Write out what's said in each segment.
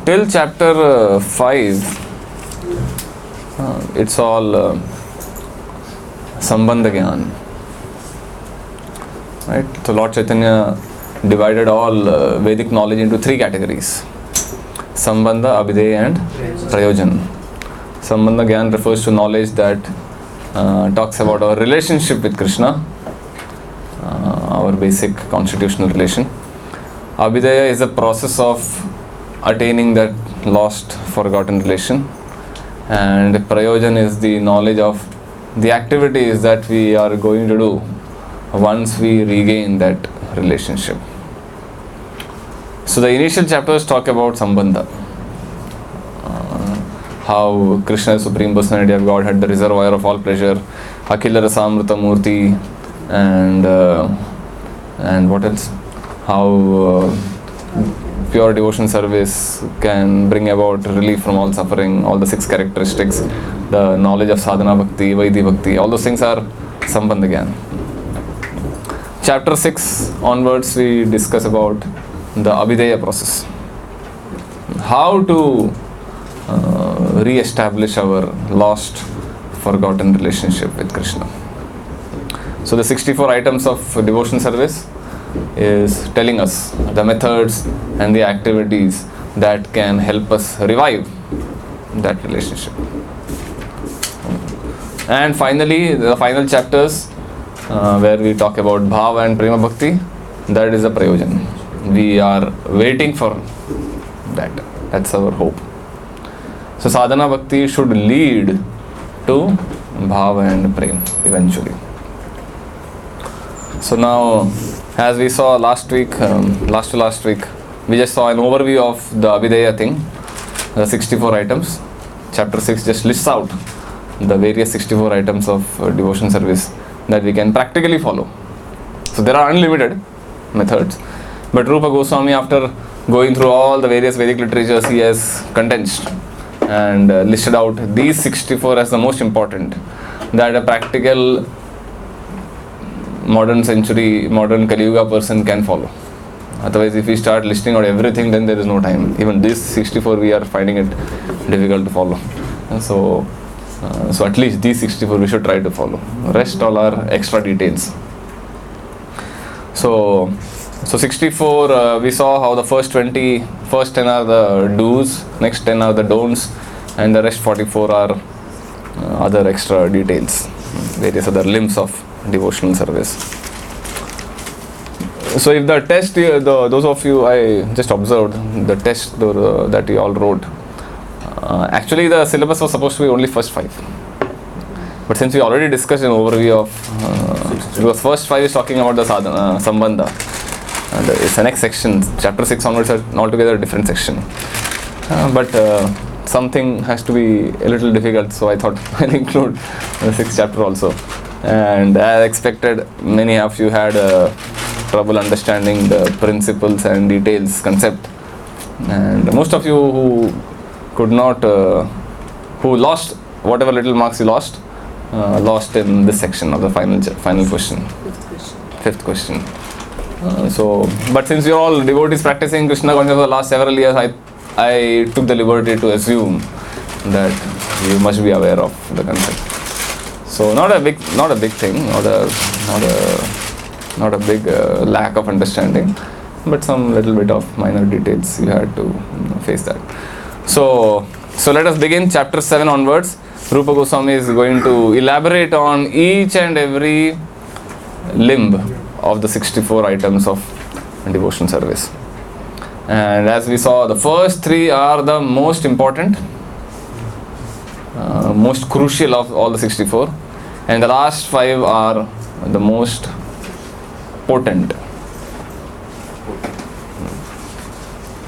till chapter 5, it's all Sambandha Gyan. Right? So Lord Chaitanya divided all Vedic knowledge into 3 categories: Sambandha, Abhideya and Prayojan. Sambandha Gyan refers to knowledge that talks about our relationship with Krishna, our basic constitutional relation. Abhideya is a process of attaining that lost, forgotten relation. And Prayojan is the knowledge of the activities that we are going to do once we regain that relationship. So the initial chapters talk about Sambandha. How Krishna is Supreme Personality of Godhead, the reservoir of all pleasure, Akhila Rasamrita Murti, and what else? How pure devotion service can bring about relief from all suffering, all the 6 characteristics, the knowledge of sadhana bhakti, vaidhi bhakti, all those things are Sambandha Gyan. Chapter 6 onwards we discuss about the Abhideya process. How to re-establish our lost, forgotten relationship with Krishna. So the 64 items of devotion service is telling us the methods and the activities that can help us revive that relationship. And finally, the final chapters where we talk about Bhava and Prema Bhakti, that is a Prayojan. We are waiting for that. That's our hope. So sadhana bhakti should lead to Bhava and Prem eventually. So now, as we saw last week, last week, we just saw an overview of the Abhideya thing, the 64 items. Chapter 6 just lists out the various 64 items of devotion service that we can practically follow. So there are unlimited methods, but Rupa Goswami, after going through all the various Vedic literatures, he has condensed and listed out these 64 as the most important, that a practical modern century, modern Kali Yuga person can follow. Otherwise, if we start listing out everything, then there is no time. Even this 64, we are finding it difficult to follow. So at least these 64 we should try to follow. Rest all are extra details. So 64, we saw how the first 10 are the do's, next 10 are the don'ts, and the rest 44 are other extra details, various other limbs of devotional service. So if the test, those of you, I just observed the test that you all wrote. Actually the syllabus was supposed to be only first 5. But since we already discussed an overview of, because first 5 is talking about the sadhana, Sambandha. And it's the next section. Chapter 6 onwards are altogether a different section. But something has to be a little difficult, so I thought I'll include the 6th chapter also. And as expected, many of you had trouble understanding the principles and details concept. And most of you who could not, who lost whatever little marks you lost in this section of the final question. Fifth question. But since you're all devotees practicing Krishna consciousness for the last several years, I took the liberty to assume that you must be aware of the concept. So not a big thing, not a big lack of understanding, but some little bit of minor details you had to face that. So let us begin chapter 7 onwards. Rupa Goswami is going to elaborate on each and every limb of the 64 items of devotion service. And as we saw, the first 3 are the most important, most crucial of all the 64, and the last 5 are the most potent.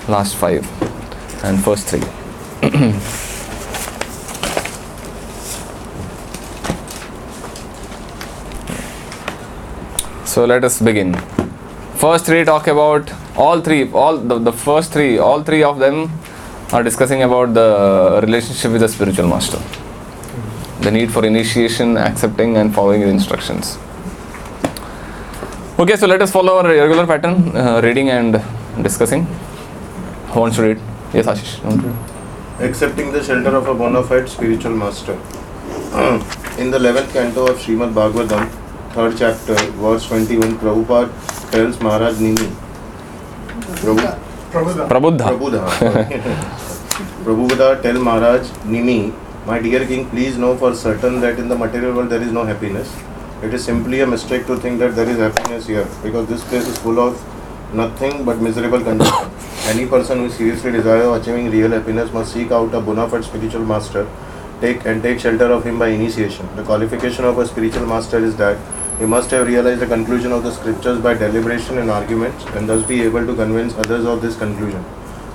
Last 5 and first 3. So let us begin. First 3 talk about all three of them are discussing about the relationship with the spiritual master. The need for initiation, accepting and following the instructions. Okay, so let us follow our regular pattern, reading and discussing. Who wants to read? Yes, Ashish. Accepting the shelter of a bona fide spiritual master. In the 11th canto of Srimad Bhagavatam, 3rd chapter, verse 21, Prabhupada tells Maharaj Nini. Prabhupada. Prabhupada tell Maharaj Nini, my dear king, please know for certain that in the material world there is no happiness. It is simply a mistake to think that there is happiness here, because this place is full of nothing but miserable condition. Any person who seriously desires achieving real happiness must seek out a bona fide spiritual master, take shelter of him by initiation. The qualification of a spiritual master is that he must have realized the conclusion of the scriptures by deliberation and arguments, and thus be able to convince others of this conclusion.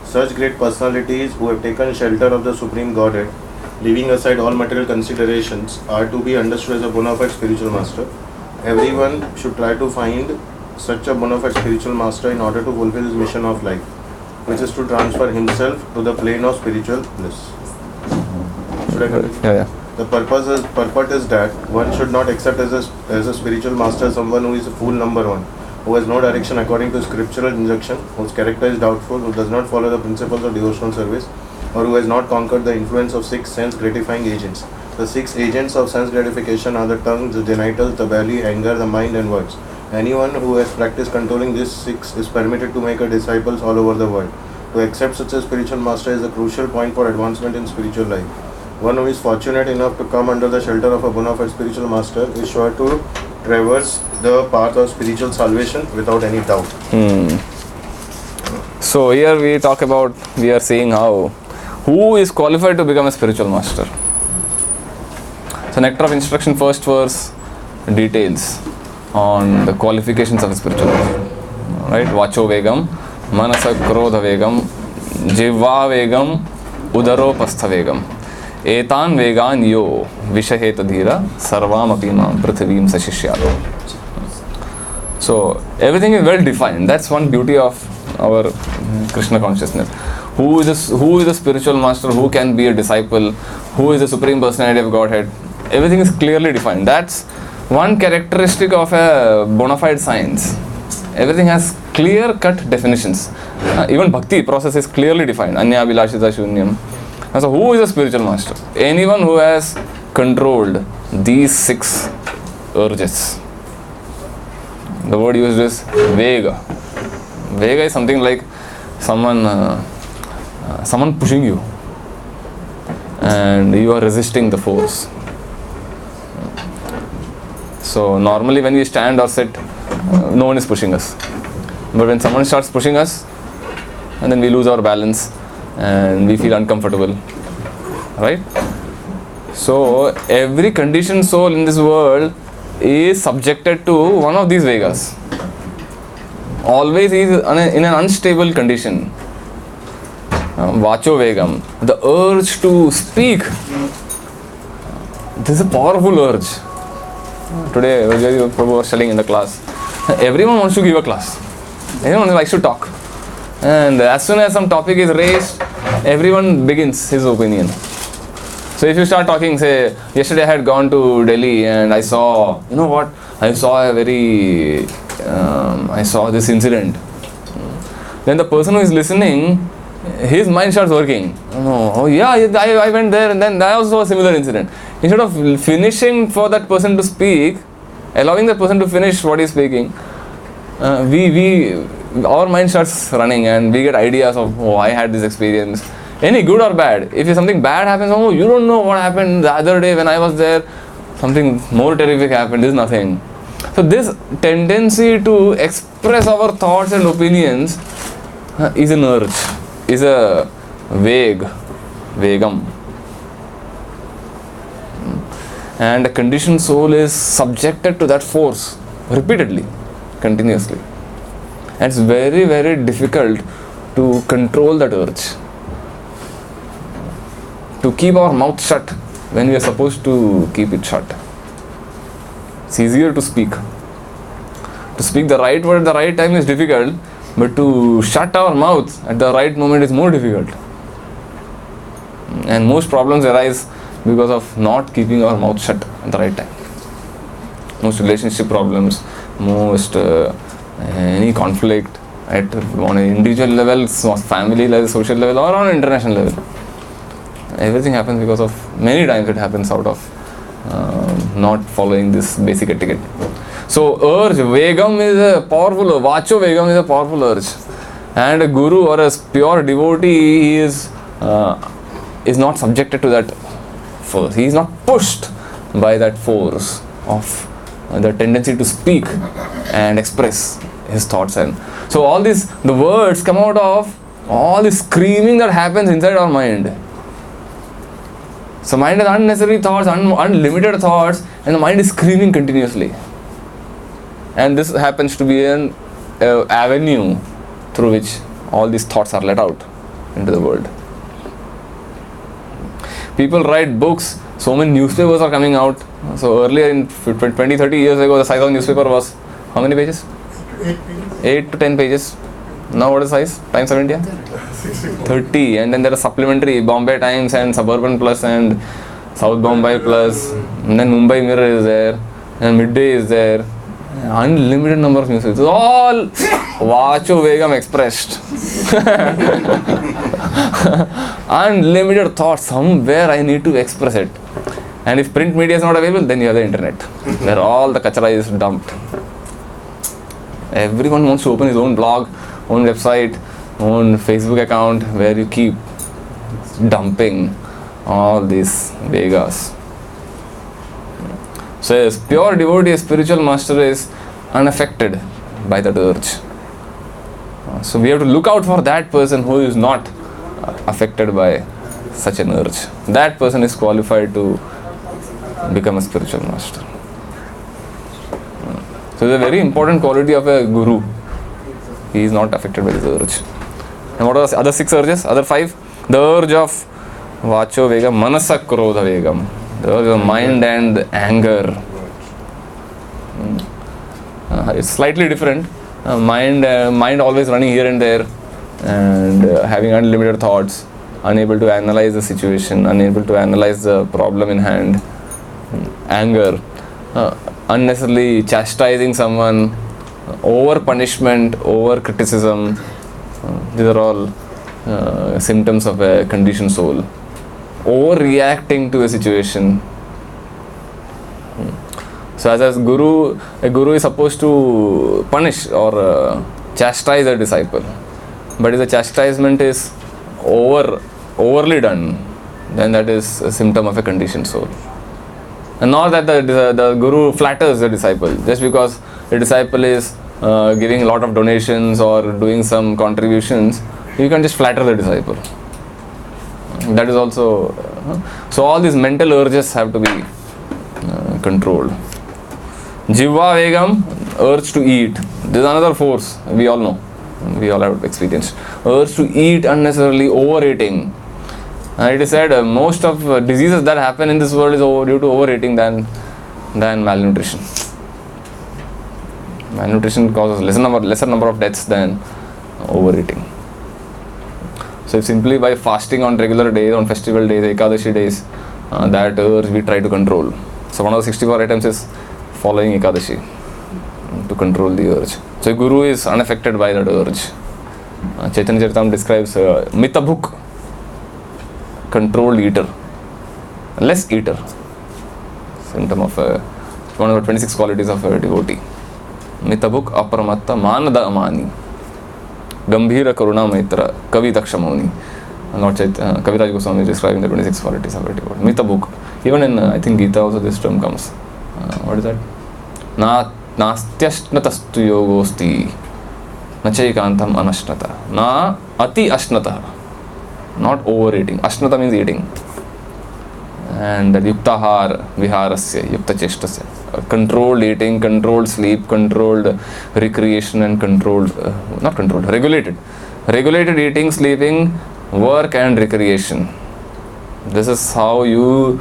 Such great personalities who have taken shelter of the Supreme Godhead, leaving aside all material considerations, are to be understood as a bona fide spiritual master. Everyone should try to find such a bona fide spiritual master in order to fulfill his mission of life, which is to transfer himself to the plane of spiritual bliss. Should I continue? Yeah. The purport is that one should not accept as a spiritual master someone who is a fool number one, who has no direction according to scriptural instruction, whose character is doubtful, who does not follow the principles of devotional service, or who has not conquered the influence of 6 sense-gratifying agents. The 6 agents of sense gratification are the tongue, the genitals, the belly, anger, the mind, and words. Anyone who has practiced controlling these 6 is permitted to make disciples all over the world. To accept such a spiritual master is a crucial point for advancement in spiritual life. One who is fortunate enough to come under the shelter of a bona fide spiritual master is sure to traverse the path of spiritual salvation without any doubt. So here we are seeing who is qualified to become a spiritual master. So Nectar of Instruction, first verse, details on the qualifications of a spiritual master. Right? Vacho Vegam, Manasa Krodha Vegam, Jivva Vegam, Udaro Pastha Vegam. Etan Vegan Yo, Vishaheta Dhira, Sarvam Apima, Prithivim Sashishyado. So everything is well defined. That's one beauty of our Krishna consciousness. Who is a spiritual master? Who can be a disciple? Who is the Supreme Personality of Godhead? Everything is clearly defined. That's one characteristic of a bona fide science. Everything has clear-cut definitions. Even bhakti process is clearly defined. Anya Vilashita Shunyam. And so who is a spiritual master? Anyone who has controlled these 6 urges. The word used is Vega. Vega is something like someone pushing you and you are resisting the force. So normally when we stand or sit, no one is pushing us. But when someone starts pushing us, and then we lose our balance and we feel uncomfortable. Right? So every conditioned soul in this world is subjected to one of these Vegas. Always is in an unstable condition. Vacho Vegam, the urge to speak. This is a powerful urge. Today, Prabhu was telling in the class, everyone wants to give a class. Everyone likes to talk. And as soon as some topic is raised, everyone begins his opinion. So if you start talking, say, yesterday I had gone to Delhi and I saw, I saw this incident. Then the person who is listening, his mind starts working. I went there and then I also saw a similar incident. Instead of finishing for that person to speak, allowing that person to finish what he's speaking, our mind starts running and we get ideas of, I had this experience. Any good or bad. If something bad happens, you don't know what happened the other day when I was there. Something more terrific happened. This is nothing. So this tendency to express our thoughts and opinions is an urge, is a vegam. And a conditioned soul is subjected to that force repeatedly, continuously. And it's very, very difficult to control that urge. To keep our mouth shut when we are supposed to keep it shut. It's easier to speak. To speak the right word at the right time is difficult, but to shut our mouth at the right moment is more difficult. And most problems arise because of not keeping our mouth shut at the right time. Most relationship problems, any conflict on an individual level, family level, social level, or on an international level. Everything happens because of, many times it happens out of not following this basic etiquette. So urge, Vegam is a powerful, Vacho Vegam is a powerful urge. And a guru or a pure devotee, he is not subjected to that force. He is not pushed by that force of the tendency to speak and express his thoughts. And so all this, the words come out of all this screaming that happens inside our mind. So mind has unnecessary thoughts, unlimited thoughts, and the mind is screaming continuously. And this happens to be an avenue through which all these thoughts are let out into the world. People write books, so many newspapers are coming out. So earlier, in 20-30 years ago, the size of the newspaper was how many pages? 8 to 10 pages. Now what is the size? Times of India? 30. And then there are supplementary Bombay Times and Suburban Plus and South Bombay Plus. And then Mumbai Mirror is there. And Midday is there. Unlimited number of newspapers. All Vacho Vegam expressed. Unlimited thoughts. Somewhere I need to express it. And if print media is not available, then you have the internet, where all the kachara is dumped. Everyone wants to open his own blog, own website, own Facebook account, where you keep dumping all these Vegas. So as pure devotee, a spiritual master is unaffected by that urge. So we have to look out for that person who is not affected by such an urge. That person is qualified to become a spiritual master. So it's a very important quality of a guru. He is not affected by this urge. And what are the other 6 urges? Other 5? The urge of Vacho Vegam, Manasa Krodha Vegam. The urge of mind and anger. It's slightly different. Mind always running here and there, and having unlimited thoughts, unable to analyze the situation, unable to analyze the problem in hand. Anger, unnecessarily chastising someone, over punishment, over criticism. These are all symptoms of a conditioned soul. Overreacting to a situation. So as a guru is supposed to punish or chastise a disciple. But if the chastisement is overly done, then that is a symptom of a conditioned soul. And not that the guru flatters the disciple. Just because the disciple is giving a lot of donations or doing some contributions, you can just flatter the disciple. That is also... so all these mental urges have to be controlled. Jivva Vegam, urge to eat. This is another force, we all know. We all have experienced. Urge to eat unnecessarily, overeating. It is said most of diseases that happen in this world is due to overeating than malnutrition. Malnutrition causes lesser number of deaths than overeating. So if simply by fasting on regular days, on festival days, Ekadashi days, that urge we try to control. So one of the 64 items is following Ekadashi to control the urge. So Guru is unaffected by that urge. Chaitanya Charitamrita describes Mitabhuk, controlled eater, less eater, symptom of one of the 26 qualities of a devotee. Mitabhuk apramatta manada amani gambhira karuna maitra kavi dakshamoni. Lord Kaviraj Goswami is describing the 26 qualities of a devotee. Mitabhuk. Even in I think Gita also this term comes. What is that? Nastyashnatastu yogosti nachaikantam anashnata. Na ati ashnata. Not overeating. Ashnata means eating. And yuktahar viharasya, yukta cheshtasya. Controlled eating, controlled sleep, controlled recreation and regulated. Regulated eating, sleeping, work and recreation. This is how you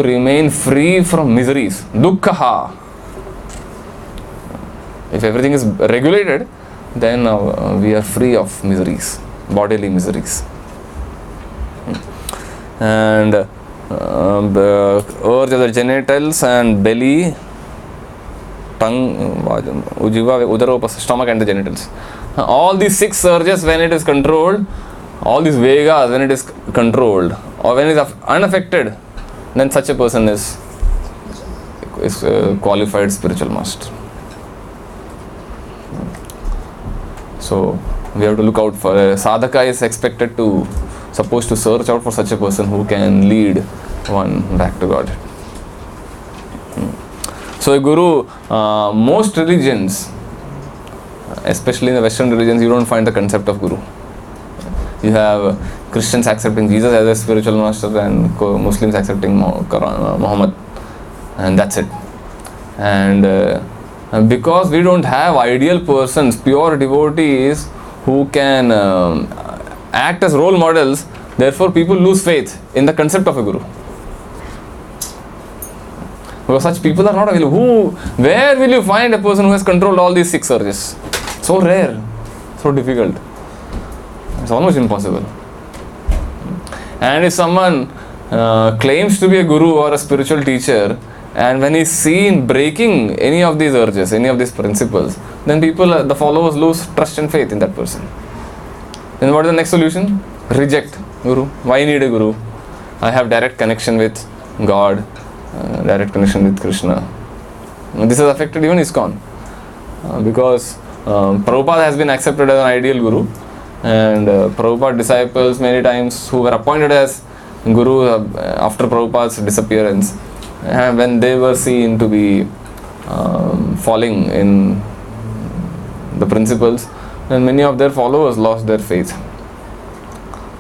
remain free from miseries. Dukkha. If everything is regulated, then we are free of miseries, bodily miseries. And the urge of the genitals and belly, tongue, ujiva, udaropas, stomach and the genitals. All these 6 surges, when it is controlled, all these Vegas, when it is controlled, or when it is unaffected, then such a person is qualified spiritual master. So we have to look out for a sadhaka is supposed to search out for such a person who can lead one back to God. So a guru, most religions, especially in the Western religions, you don't find the concept of guru. You have Christians accepting Jesus as a spiritual master and Muslims accepting Muhammad, and that's it. And because we don't have ideal persons, pure devotees who can act as role models, therefore people lose faith in the concept of a guru. Because such people are not available. Where will you find a person who has controlled all these 6 surges? So rare, so difficult. It's almost impossible. And if someone claims to be a guru or a spiritual teacher, and when he's seen breaking any of these urges, any of these principles, then people, the followers, lose trust and faith in that person. Then what is the next solution? Reject guru. Why need a guru? I have direct connection with God, direct connection with Krishna. And this has affected even ISKCON, because Prabhupada has been accepted as an ideal guru, and Prabhupada disciples many times who were appointed as guru after Prabhupada's disappearance, when they were seen to be falling in the principles, and many of their followers lost their faith.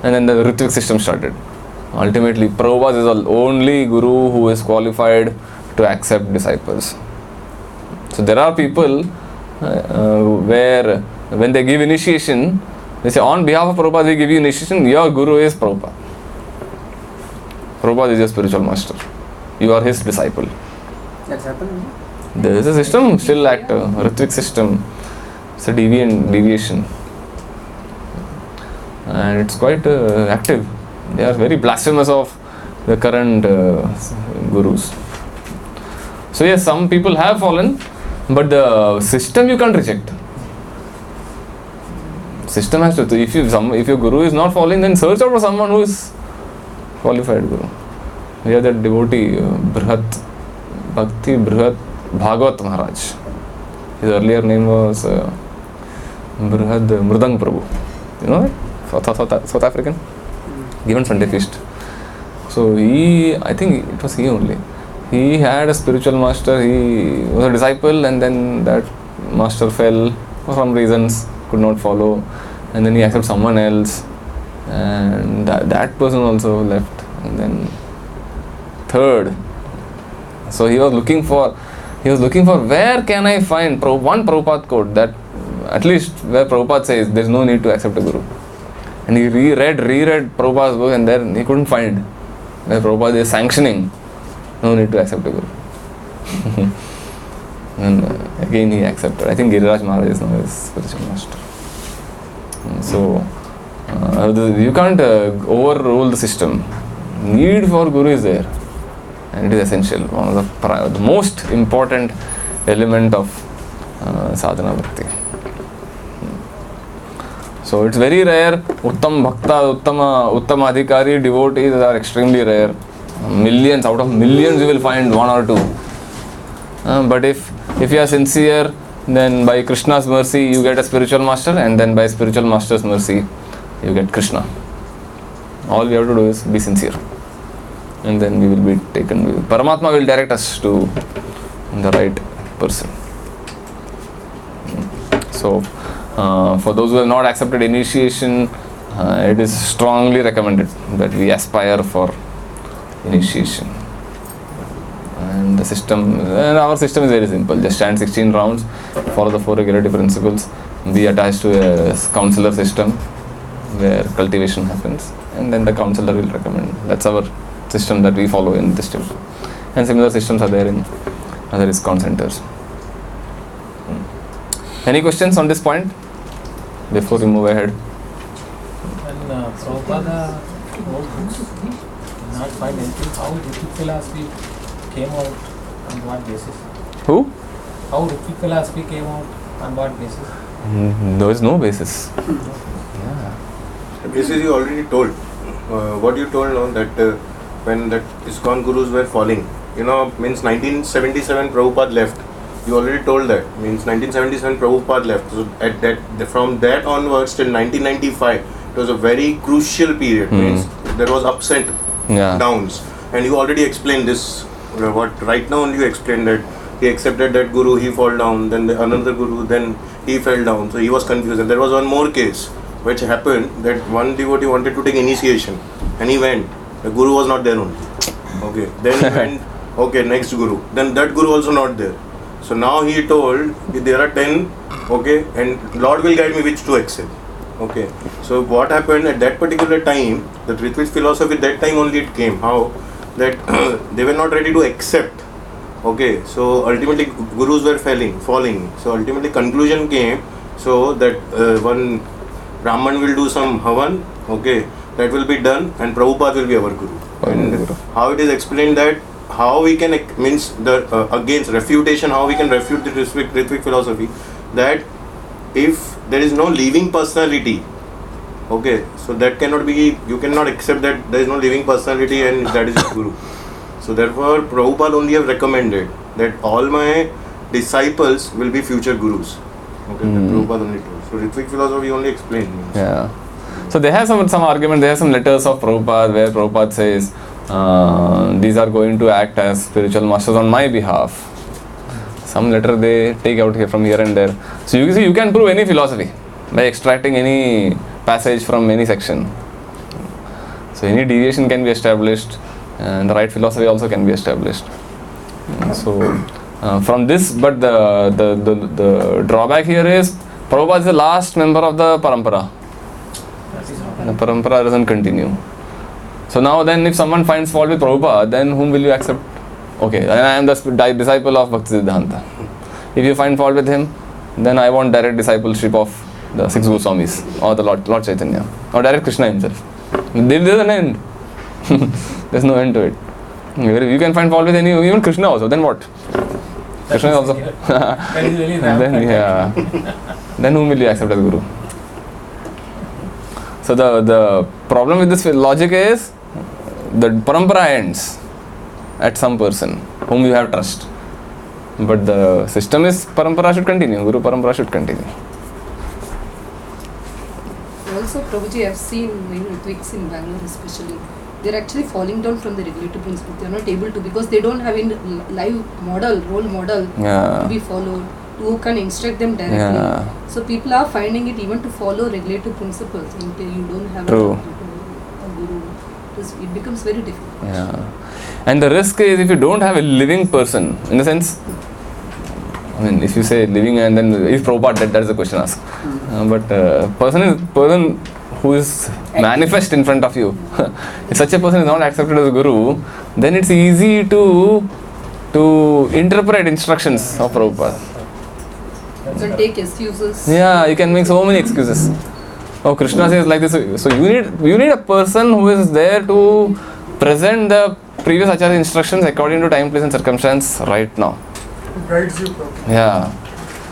And then the Ritvik system started. Ultimately, Prabhupada is the only guru who is qualified to accept disciples. So there are people where when they give initiation, they say, on behalf of Prabhupada, we give you initiation, your guru is Prabhupada. Prabhupada is your spiritual master. You are his disciple. That's happened. There is a system still active, Ritvik system. It's a deviation. And it's quite active. They are very blasphemous of the current gurus. So yes, some people have fallen, but the system you can't reject. System has to. If your guru is not falling, then search out for someone who is qualified guru. We have that devotee, Bhakti Bhagat Maharaj. His earlier name was Mridang Prabhu. You know that? South African? Given Sunday feast. So I think it was he only. He had a spiritual master, he was a disciple, and then that master fell for some reasons, could not follow, and then he accepted someone else, and that person also left, and then third. So he was looking for where can I find one Prabhupada quote that at least where Prabhupada says there is no need to accept a guru. And he reread Prabhupada's book, and then he couldn't find where Prabhupada is sanctioning no need to accept a guru. And again he accepted. I think Giriraj Maharaj is now his spiritual master. So you can't overrule the system. Need for guru is there, and it is essential. One of the most important element of sadhana bhakti. So it's very rare. Uttam Bhakta, Uttama Adhikari, devotees are extremely rare. Millions, out of millions you will find one or two. But if you are sincere, then by Krishna's mercy you get a spiritual master, and then by spiritual master's mercy you get Krishna. All we have to do is be sincere, and then we will be taken. Paramatma will direct us to the right person. So for those who have not accepted initiation, it is strongly recommended that we aspire for initiation. And our system is very simple. Just chant 16 rounds, follow the 4 regularity principles, be attached to a counselor system where cultivation happens, and then the counselor will recommend. That's our system that we follow in this temple. And similar systems are there in other ISKCON centers. Any questions on this point before we move ahead? When Prabhupada wrote books, not find anything, how Ritvik philosophy came out, on what basis? Who? How Ritvik philosophy came out, on what basis? There is no basis. This is you already told. What you told now that when that ISKCON gurus were falling, means 1977 Prabhupada left. You already told that. Means 1977 Prabhupada left. So at that, from that onwards till 1995, it was a very crucial period. Means there was ups and downs. And you already explained this. What right now only you explained that he accepted that guru, he fall down. Then another guru, then he fell down. So he was confused. And there was one more case which happened that one devotee wanted to take initiation and he went. The guru was not there only. Okay. Then he went. Okay, next guru. Then that guru also not there. So now he told there are 10. Okay, and Lord will guide me which to accept. Okay. So what happened at that particular time? The Ritwik philosophy that time only it came. How? That they were not ready to accept. Okay. So ultimately gurus were falling. So ultimately conclusion came. So that one Brahman will do some havan. Okay. That will be done, and Prabhupada will be our guru. And how it is explained that how we can means the against refutation, how we can refute the Ritwik philosophy, that if there is no living personality, okay, so that cannot be, you cannot accept that there is no living personality and that is guru. So therefore Prabhupada only have recommended that all my disciples will be future gurus. Okay, that Prabhupada only told. So Ritwik philosophy only explained. Yeah. So they have some argument, they have some letters of Prabhupada where Prabhupada says these are going to act as spiritual masters on my behalf. Some letter they take out here from here and there. So you see, you can prove any philosophy by extracting any passage from any section. So any deviation can be established and the right philosophy also can be established. So from this, but the drawback here is Prabhupada is the last member of the parampara. The parampara doesn't continue. So now then if someone finds fault with Prabhupada, then whom will you accept? Okay, and I am the disciple of Bhaktisiddhanta. If you find fault with him, then I want direct discipleship of the 6 Goswamis or the Lord Chaitanya or direct Krishna himself. There's an end. There's no end to it. You can find fault with even Krishna also, then what? Krishna also. Then whom will you accept as Guru? So the problem with this logic is the parampara ends at some person whom you have trust. But the system is parampara should continue, Guru parampara should continue. Also, Prabhuji, I've seen Ritwiks in Bangalore especially, they're actually falling down from the regulative principle. They're not able to, because they don't have a live model, role model to be followed, who can instruct them directly. So people are finding it even to follow regulative principles until you don't have a guru. It becomes very difficult. Yeah. And the risk is if you don't have a living person, in the sense, I mean, if you say living and then is Prabhupada dead, that is the question asked. But person who is manifest in front of you, if such a person is not accepted as a guru, then it's easy to interpret instructions of Prabhupada. You can take excuses. Yeah, you can make so many excuses. Oh, Krishna says like this. So you need a person who is there to present the previous Acharya instructions according to time, place and circumstance right now. Guides you properly. Yeah.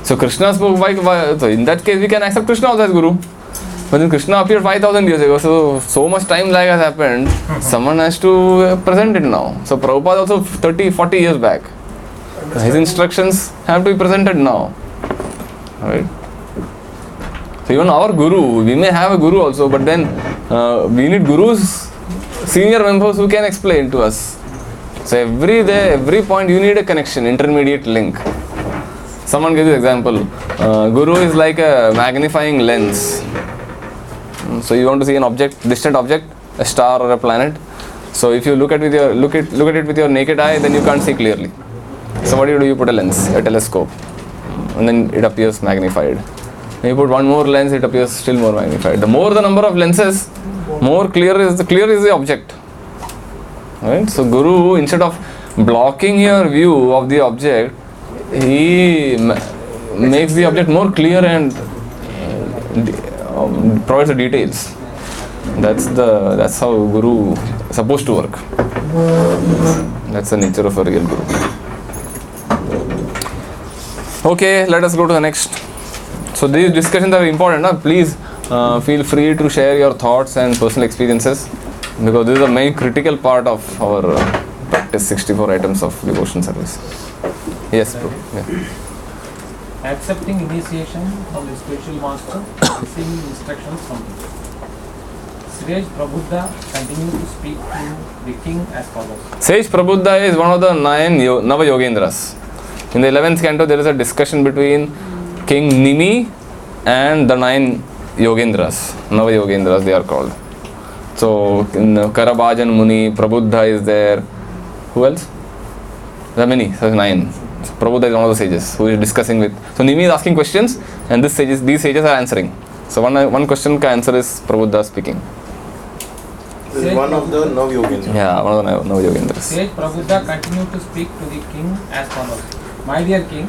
So Krishna spoke so in that case we can accept Krishna also as Guru. But then Krishna appeared 5,000 years ago, so much time lag has happened. Someone has to present it now. So Prabhupada also 30, 40 years back. His instructions have to be presented now. Right? So even our Guru, we may have a Guru also, but then we need Gurus, senior members who can explain to us. So every point you need a connection, intermediate link. Someone gives you example. Guru is like a magnifying lens. So you want to see an object, distant object, a star or a planet. So if you look at it with your naked eye, then you can't see clearly. So what do? You put a lens, a telescope, and then it appears magnified. When you put one more lens, it appears still more magnified. The more the number of lenses, more clear is the object. Right? So Guru, instead of blocking your view of the object, he makes the object more clear and provides the details. That's how Guru is supposed to work. That's the nature of a real Guru. Okay, let us go to the next. So these discussions are important. Please feel free to share your thoughts and personal experiences, because this is a main critical part of our practice 64 items of devotion service. Yes, bro. Yeah. Accepting initiation from the spiritual master, receiving instructions from him. Sage Prabuddha continued to speak to the king as follows. Sage Prabuddha is one of the 9 Nava Yogendras. In the 11th canto, there is a discussion between King Nimi and the 9 Yogendras. Nava Yogendras, they are called. So, in Karabajan Muni, Prabuddha is there. Who else? There are many, so 9. So Prabhupada is one of the sages who is discussing with. So Nimi is asking questions and these sages are answering. So one question ka answer is Prabhupada speaking. This is one of the Nav Yogendras. Yeah, one of the Nav Yogendras. Sage Prabuddha continued to speak to the king as follows. My dear king,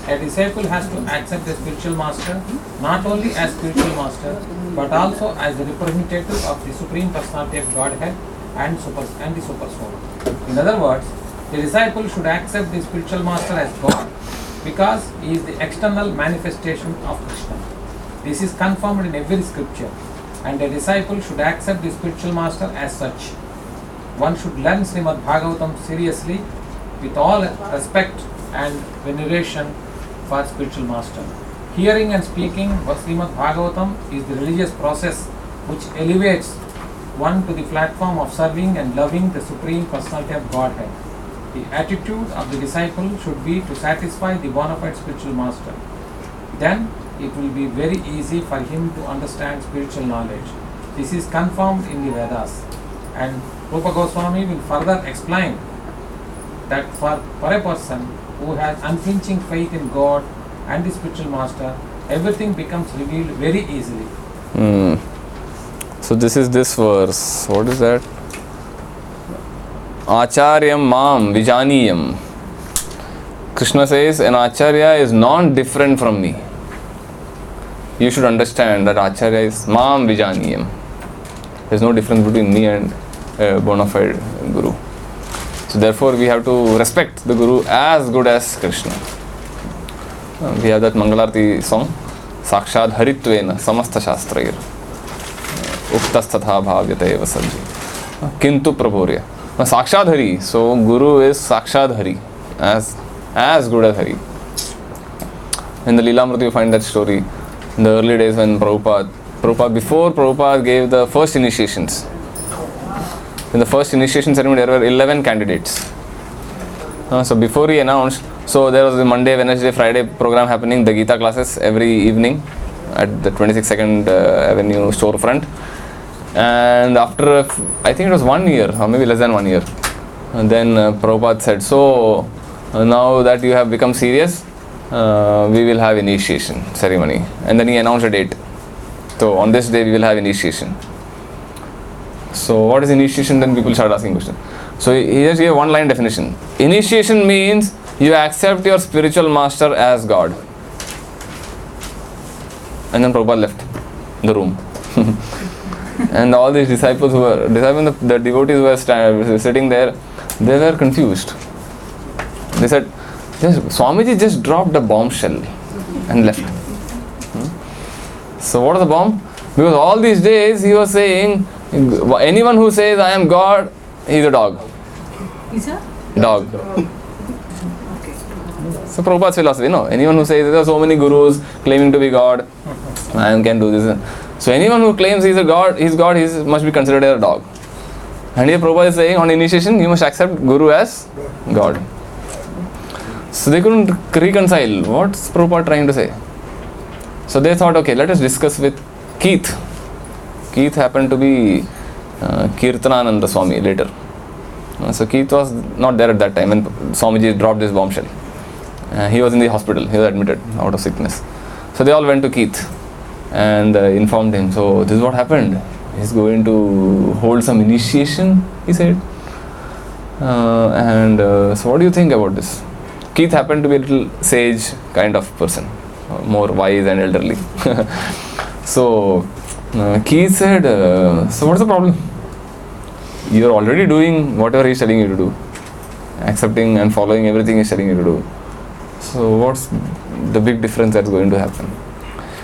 a disciple has to accept the spiritual master not only as spiritual master but also as the representative of the Supreme Personality of Godhead and the Super Soul. In other words, the disciple should accept the spiritual master as God because he is the external manifestation of Krishna. This is confirmed in every scripture, and a disciple should accept the spiritual master as such. One should learn Srimad Bhagavatam seriously with all respect and veneration for spiritual master. Hearing and speaking Srimad Bhagavatam is the religious process which elevates one to the platform of serving and loving the Supreme Personality of Godhead. The attitude of the disciple should be to satisfy the bona fide spiritual master. Then it will be very easy for him to understand spiritual knowledge. This is confirmed in the Vedas. And Rupa Goswami will further explain that for a person who has unflinching faith in God and the spiritual master, everything becomes revealed very easily. So this is this verse. What is that? Acharyam mam vijaniyam. Krishna says an acharya is not different from me. You should understand that acharya is mam vijaniyam. There is no difference between me and a bona fide guru. So therefore we have to respect the guru as good as Krishna. We have that Mangalarti song, Sakshad Haritvena Samasta Shastrair Uktastatha Bhavyate eva Sajji Kintu Prabhurya. Sakshad Hari, so Guru is Sakshad Hari, as good as Hari. In the Leelamrita you find that story. In the early days when before Prabhupada gave the first initiations. In the first initiation ceremony there were 11 candidates. So before he announced, so there was a Monday, Wednesday, Friday program happening, the Gita classes every evening at the 22nd Avenue storefront. And after, I think it was 1 year or maybe less than 1 year, and then Prabhupada said, so now that you have become serious, we will have initiation ceremony. And then he announced a date. So on this day we will have initiation. So what is initiation? Then people start asking questions. So he just gave one line definition. Initiation means you accept your spiritual master as God. And then Prabhupada left the room. And all these disciples the devotees who were sitting there, they were confused. They said, Swamiji just dropped a bombshell and left. So what is the bomb? Because all these days he was saying, anyone who says I am God, he is a dog. Is a Dog. okay. So Prabhupada's philosophy, anyone who says there are so many gurus claiming to be God, I can do this. So anyone who claims he is God, he must be considered a dog. And here Prabhupada is saying on initiation, you must accept Guru as God. So they couldn't reconcile. What's Prabhupada trying to say? So they thought, okay, let us discuss with Keith. Keith happened to be Kirtanananda Swami later. So Keith was not there at that time when Swamiji dropped his bombshell. He was in the hospital. He was admitted out of sickness. So they all went to Keith and informed him. So this is what happened. He's going to hold some initiation, he said. So what do you think about this? Keith happened to be a little sage kind of person, more wise and elderly. So Keith said, so what's the problem? You're already doing whatever he's telling you to do, accepting and following everything he's telling you to do. So what's the big difference that's going to happen?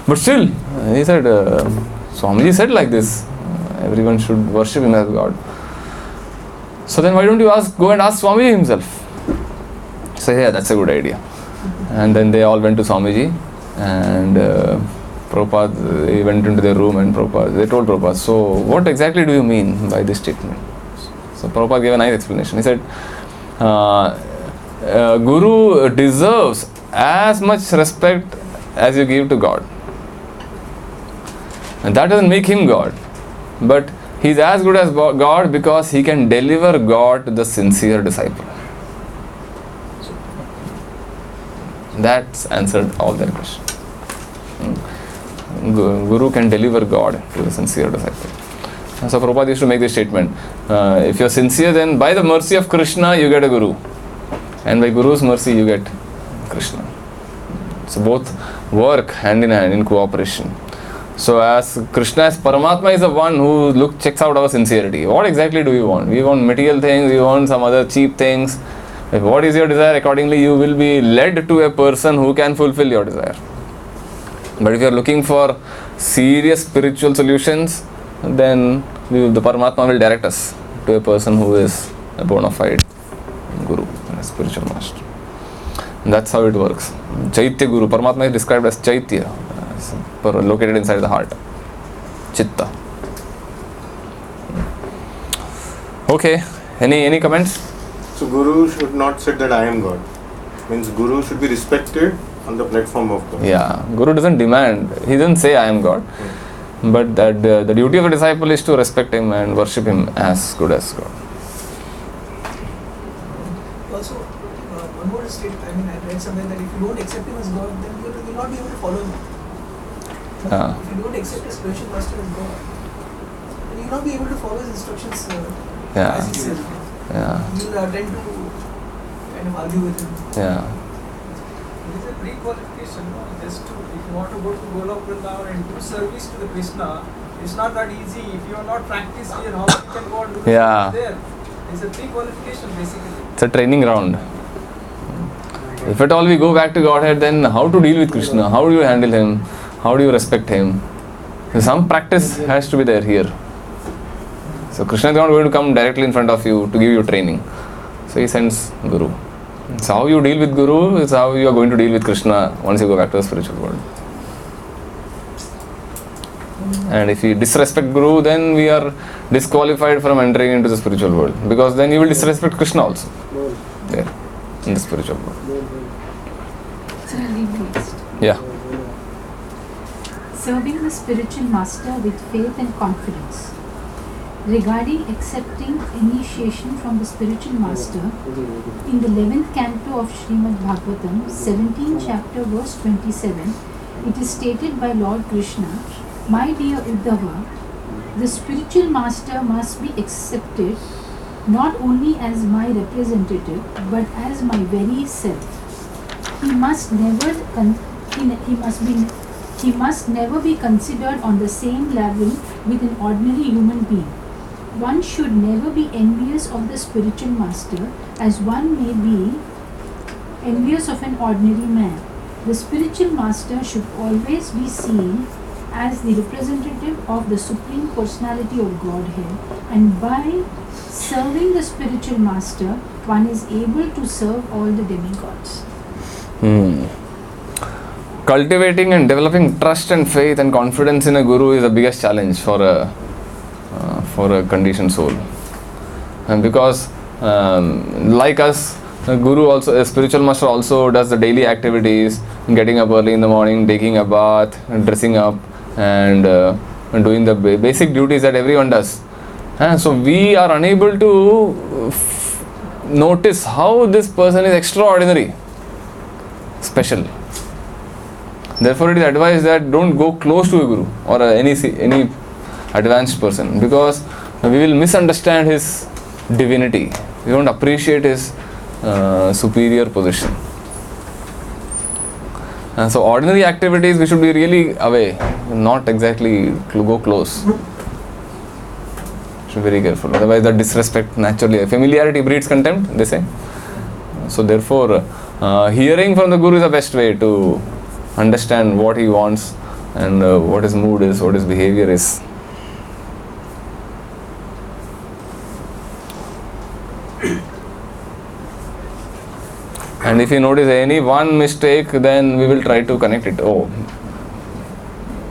But still, he said, Swamiji said like this, everyone should worship him as God. So then why don't you go and ask Swamiji himself? So yeah, that's a good idea. And then they all went to Swamiji, and Prabhupada, he went into their room, and they told Prabhupada, so what exactly do you mean by this statement? So Prabhupada gave a nice explanation. He said, Guru deserves as much respect as you give to God. And that doesn't make him God. But he's as good as God because he can deliver God to the sincere disciple. That's answered all their questions. Guru can deliver God to the sincere disciple. And so Prabhupada used to make this statement. If you're sincere, then by the mercy of Krishna, you get a Guru. And by Guru's mercy, you get Krishna. So both work hand in hand in cooperation. So as Krishna, as Paramatma is the one who checks out our sincerity. What exactly do we want? We want material things, we want some other cheap things. If what is your desire, accordingly you will be led to a person who can fulfill your desire. But if you are looking for serious spiritual solutions, then the Paramatma will direct us to a person who is a bona fide Guru, a spiritual master. And that's how it works. Chaitya Guru, Paramatma is described as Chaitya, located inside the heart. Chitta. Okay, any comments? So Guru should not say that I am God. Means Guru should be respected on the platform of God. Yeah, Guru doesn't demand. He doesn't say I am God. But that the duty of a disciple is to respect him and worship him as good as God. Also, one more statement. I mean, I read somewhere that if you don't accept him as God, then you will not be able to follow him. If you don't accept a spiritual master as God, then you will not be able to follow his instructions as he says. You will tend to kind of argue with him. Yeah. It is a pre-qualification, no? Just to, if you want to go to Golok Vrindavan and do service to the Krishna, it's not that easy. If you are not practiced here, how you can go and do service there? It's a pre-qualification basically. It's a training ground. If at all we go back to Godhead, then how to deal with Krishna? How do you handle him? How do you respect him? Some practice has to be there here. So Krishna is not going to come directly in front of you to give you training. So he sends Guru. So how you deal with Guru is how you are going to deal with Krishna once you go back to the spiritual world. And if you disrespect Guru, then we are disqualified from entering into the spiritual world. Because then you will disrespect Krishna also. There, in the spiritual world. So I'll read next. Yeah. Serving the spiritual master with faith and confidence. Regarding accepting initiation from the spiritual master, in the 11th canto of Srimad Bhagavatam, 17th chapter, verse 27, it is stated by Lord Krishna, "My dear Uddhava, the spiritual master must be accepted not only as my representative but as my very self. He must never be considered on the same level with an ordinary human being. One should never be envious of the spiritual master as one may be envious of an ordinary man. The spiritual master should always be seen as the representative of the Supreme Personality of Godhead, and by serving the spiritual master, one is able to serve all the demigods." Cultivating and developing trust and faith and confidence in a Guru is the biggest challenge for a conditioned soul. And because like us, a Guru also, a spiritual master also does the daily activities, getting up early in the morning, taking a bath, dressing up, and doing the basic duties that everyone does. And so we are unable to notice how this person is extraordinary, special. Therefore, it is advised that don't go close to a Guru or any advanced person, because we will misunderstand his divinity. We won't appreciate his superior position. And so ordinary activities we should be really away, not exactly go close. Should be very careful. Otherwise the disrespect naturally, familiarity breeds contempt, they say. So therefore, hearing from the Guru is the best way to understand what he wants and what his mood is, what his behavior is. And if you notice any one mistake, then we will try to connect it. Oh,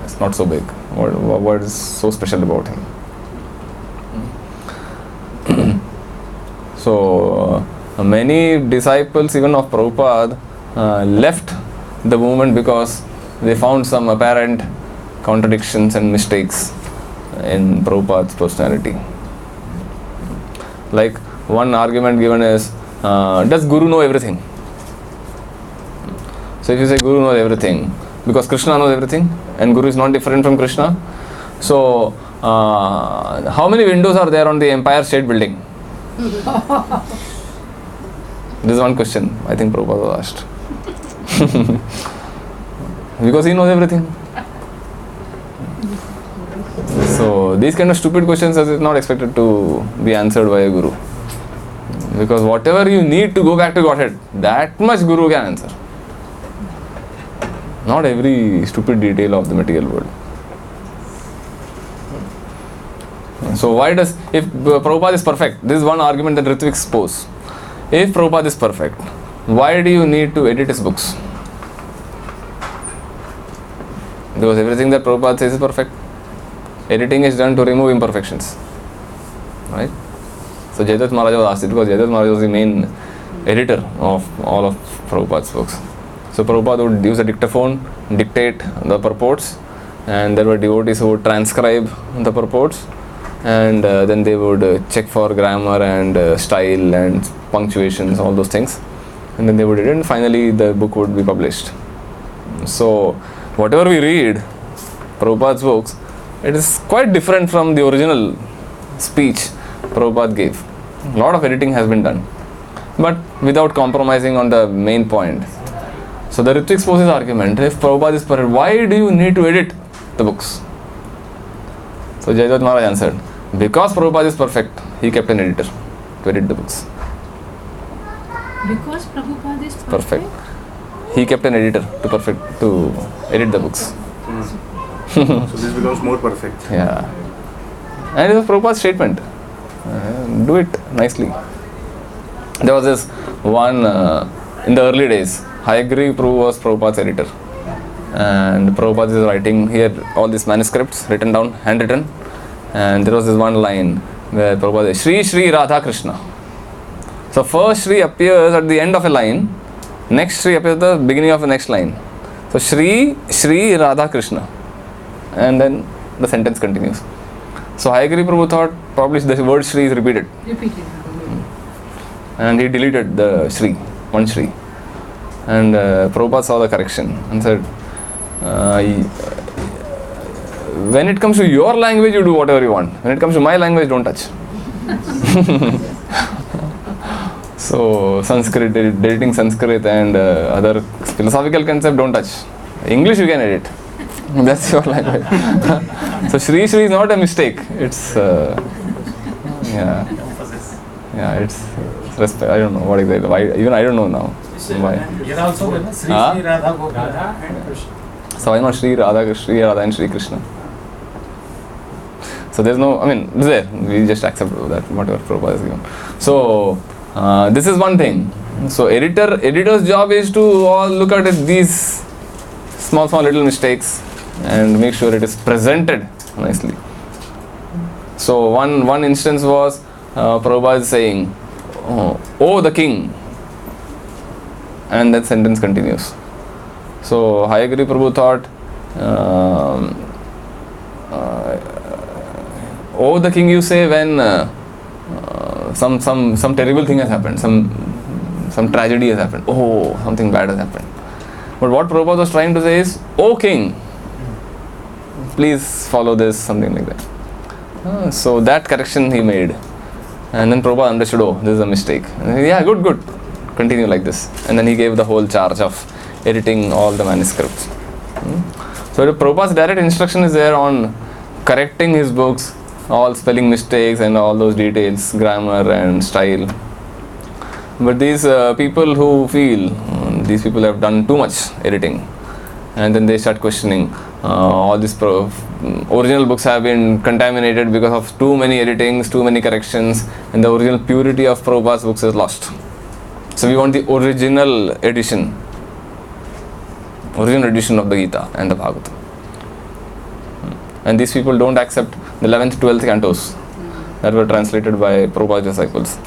it's not so big. What is so special about him? So many disciples even of Prabhupada left the movement because they found some apparent contradictions and mistakes in Prabhupada's personality. Like one argument given is, does Guru know everything? So if you say Guru knows everything, because Krishna knows everything and Guru is not different from Krishna, so how many windows are there on the Empire State Building? This is one question I think Prabhupada was asked. Because he knows everything. So these kind of stupid questions are not expected to be answered by a Guru. Because whatever you need to go back to Godhead, that much Guru can answer. Not every stupid detail of the material world. So why does, if Prabhupada is perfect, this is one argument that Ritviks pose. If Prabhupada is perfect, why do you need to edit his books? Because everything that Prabhupada says is perfect. Editing is done to remove imperfections. Right? So Jayadvaita Maharaj was asked it because Jayadvaita Maharaj was the main editor of all of Prabhupada's books. So Prabhupada would use a dictaphone, dictate the purports, and there were devotees who would transcribe the purports, and then they would check for grammar and style and punctuations, all those things, and then they would edit, and finally the book would be published. So whatever we read, Prabhupada's books, it is quite different from the original speech Prabhupada gave. A lot of editing has been done, but without compromising on the main point. So the Ritviks poses argument, if Prabhupada is perfect, why do you need to edit the books? So Jayadvaita Maharaj answered, because Prabhupada is perfect, he kept an editor to edit the books. Because Prabhupada is Perfect. He kept an editor to edit the books. So this becomes more perfect. Yeah. And it was Prabhupada's statement. Do it nicely. There was this one in the early days. Hayagri Prabhu was Prabhupada's editor. And Prabhupada is writing here all these manuscripts written down, handwritten. And there was this one line where Prabhupada says, Shri Shri Radha Krishna. So first Shri appears at the end of a line. Next Shri appears at the beginning of the next line. So Shri Shri Radha Krishna. And then the sentence continues. So Hayagri Prabhu thought probably the word Shri is repeated. And he deleted the Shri, one Shri. And Prabhupada saw the correction and said, when it comes to your language, you do whatever you want. When it comes to my language, don't touch. So Sanskrit, deleting Sanskrit and other philosophical concepts, don't touch. English you can edit. That's your language. So Shri Shri is not a mistake. It's it's respect. I don't know what exactly. Why? Even I don't know now. Why? Here also there is Sri Sri Radha Gopala and Krishna. So why not Sri Radha and Sri Krishna? So there's no, I mean, it's there. We just accept that whatever Prabhupada has given. So this is one thing. So editor's job is to all look at these small little mistakes and make sure it is presented nicely. So one instance was Prabhupada is saying, "Oh the king," and that sentence continues. So Hayagri Prabhu thought, "Oh the king," you say when some terrible thing has happened, some tragedy has happened. Oh, something bad has happened. But what Prabhupada was trying to say is, "Oh king, please follow this," something like that. So that correction he made. And then Prabhupada understood, oh, this is a mistake. And he said, yeah, good. Continue like this. And then he gave the whole charge of editing all the manuscripts. So Prabhupada's direct instruction is there on correcting his books, all spelling mistakes and all those details, grammar and style. But these people who feel these people have done too much editing, and then they start questioning, all these original books have been contaminated because of too many editings, too many corrections, and the original purity of Prabhupada's books is lost. So we want the original edition of the Gita and the Bhagavatam. And these people don't accept the 11th, 12th cantos that were translated by Prabhupada's disciples.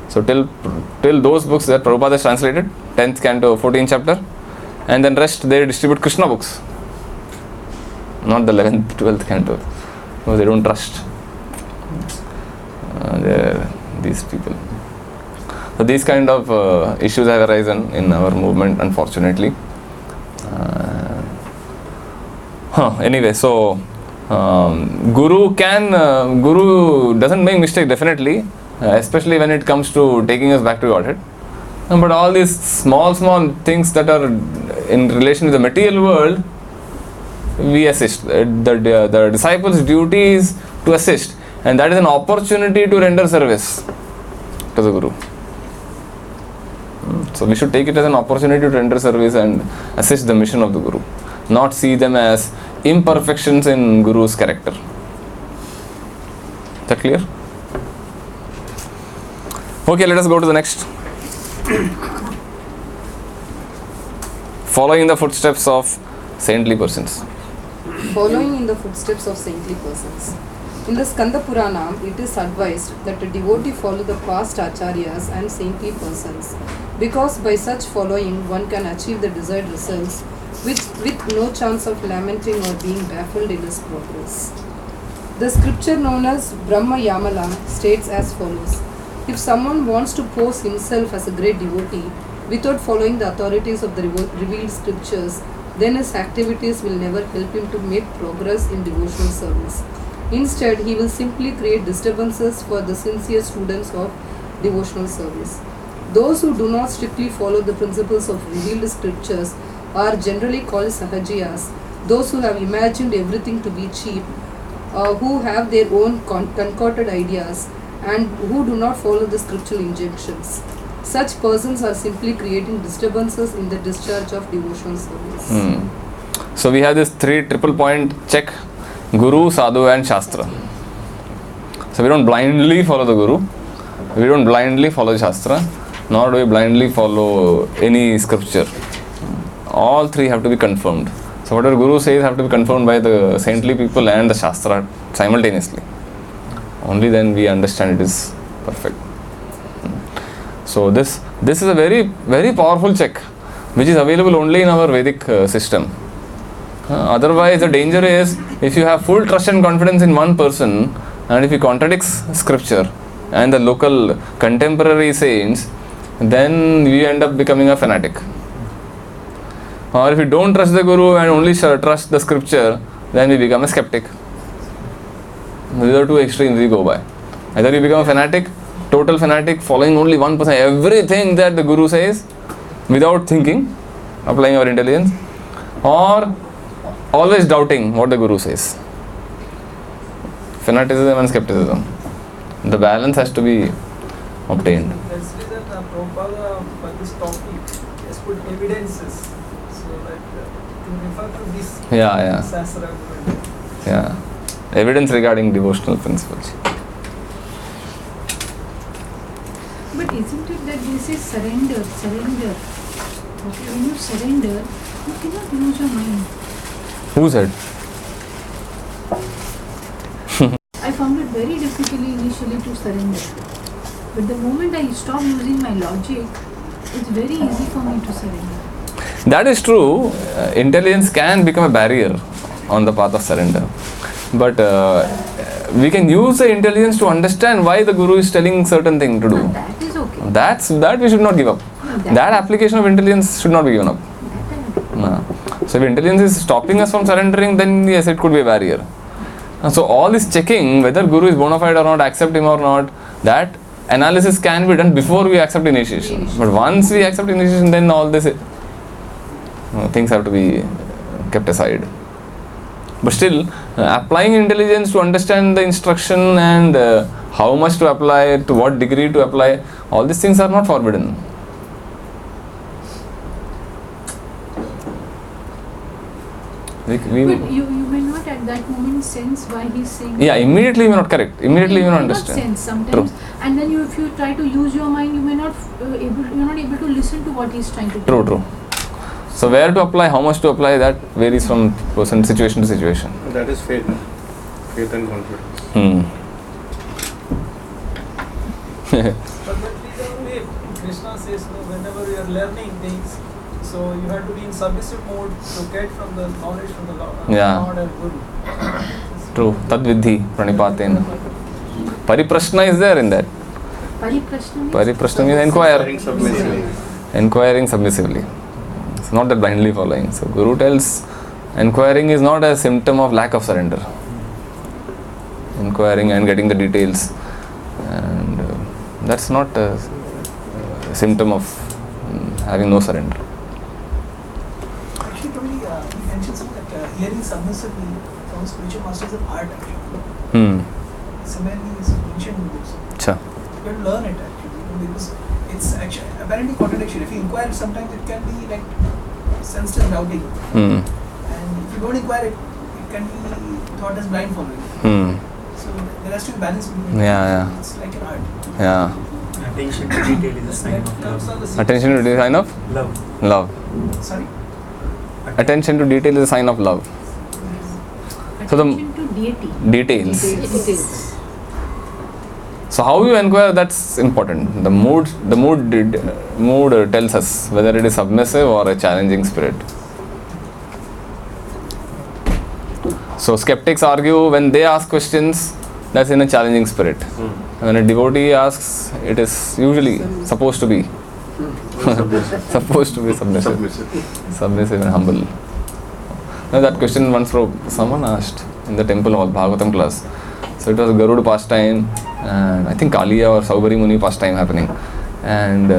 So till those books that Prabhupada has translated, 10th canto, 14th chapter, and then rest they distribute Krishna books, not the 11th, 12th canto, because they don't trust these people. So these kind of issues have arisen in our movement, unfortunately. Anyway, so Guru doesn't make mistake, definitely, especially when it comes to taking us back to Godhead. But all these small things that are in relation to the material world, we assist. The disciples' duty is to assist, and that is an opportunity to render service to the Guru. So we should take it as an opportunity to render service and assist the mission of the Guru, not see them as imperfections in Guru's character. Is that clear? Okay, let us go to the next. Following the footsteps of saintly persons. Following in the footsteps of saintly persons. In the Skanda Purana, it is advised that a devotee follow the past acharyas and saintly persons, because by such following one can achieve the desired results with no chance of lamenting or being baffled in his progress. The scripture known as Brahma Yamala states as follows: if someone wants to pose himself as a great devotee without following the authorities of the revealed scriptures, then his activities will never help him to make progress in devotional service. Instead, he will simply create disturbances for the sincere students of devotional service. Those who do not strictly follow the principles of revealed scriptures are generally called sahajiyas, those who have imagined everything to be cheap, who have their own concocted ideas, and who do not follow the scriptural injunctions. Such persons are simply creating disturbances in the discharge of devotional service. So we have this 3 triple point check: Guru, Sadhu and Shastra. So we don't blindly follow the Guru, we don't blindly follow Shastra, nor do we blindly follow any scripture. All 3 have to be confirmed. So whatever Guru says have to be confirmed by the saintly people and the Shastra simultaneously. Only then we understand it is perfect. So this is a very, very powerful check, which is available only in our Vedic system. Otherwise, the danger is if you have full trust and confidence in one person, and if he contradicts scripture and the local contemporary saints, then we end up becoming a fanatic. Or if you don't trust the Guru and only trust the scripture, then we become a skeptic. These are 2 extremes we go by. Either you become a fanatic, total fanatic, following only one person, everything that the Guru says without thinking, applying our intelligence, or always doubting what the Guru says. Fanaticism and skepticism. The balance has to be obtained. That's the reason Prabhupada for this topic has put evidences, so that to refer to this Sastra. Yeah. Evidence regarding devotional principles. But isn't it that this is surrender? Okay, when you surrender, you cannot lose your mind. Who said? I found it very difficult initially to surrender. But the moment I stop using my logic, it's very easy for me to surrender. That is true. Intelligence can become a barrier on the path of surrender. But we can use the intelligence to understand why the Guru is telling certain thing to do. That is okay. That we should not give up. That application of intelligence should not be given up. So if intelligence is stopping us from surrendering, then yes, it could be a barrier. So all this checking whether Guru is bona fide or not, accept him or not, that analysis can be done before we accept initiation. But once we accept initiation, then all this things have to be kept aside. But still, applying intelligence to understand the instruction and how much to apply, to what degree to apply, all these things are not forbidden. But you may not at that moment sense why he's saying. Yeah, immediately you may not correct. Immediately you may not understand. Sense sometimes, and then if you try to use your mind, you may not you're not able to listen to what he's trying to tell. True. So where to apply, how much to apply, that varies from person, situation to situation. That is faith. Faith and confidence. But that is the way Krishna says, no, whenever you are learning things, so you have to be in submissive mode to get from the knowledge from the Lord, Yeah. Lord and Guru. True. Tad vidhi pranipatena. Pariprashna is there in that. Pariprashna means inquire. Inquiring submissively. Inquiring submissively. It's not that blindly following. So Guru tells inquiring is not a symptom of lack of surrender. Inquiring and getting the details, and that's not a symptom of having no surrender. Actually, Prabhu, you mentioned something that hearing submissively from spiritual master is an art actually. Somewhere he is mentioned in this. Acha. You have to learn it actually, because it's actually apparently contradiction. If you inquire, sometimes it can be like sensed as doubting, and if you don't inquire, it can be thought as blind following. So there has to be balance between it. Yeah. It's like an art. Yeah. Attention to detail is a sign of Comes love. on the Attention to sign of Love. love. Sorry? Attention to detail is a sign of love. So the Attention to deity. details. So how you inquire, that's important. The mood tells us whether it is submissive or a challenging spirit. So skeptics argue when they ask questions, that's in a challenging spirit. When a devotee asks, it is usually supposed to be submissive and humble. Now that question once someone asked in the temple hall, Bhagavatam class. So it was a Garuda pastime, and I think Kaliya or Saubhari Muni pastime happening. And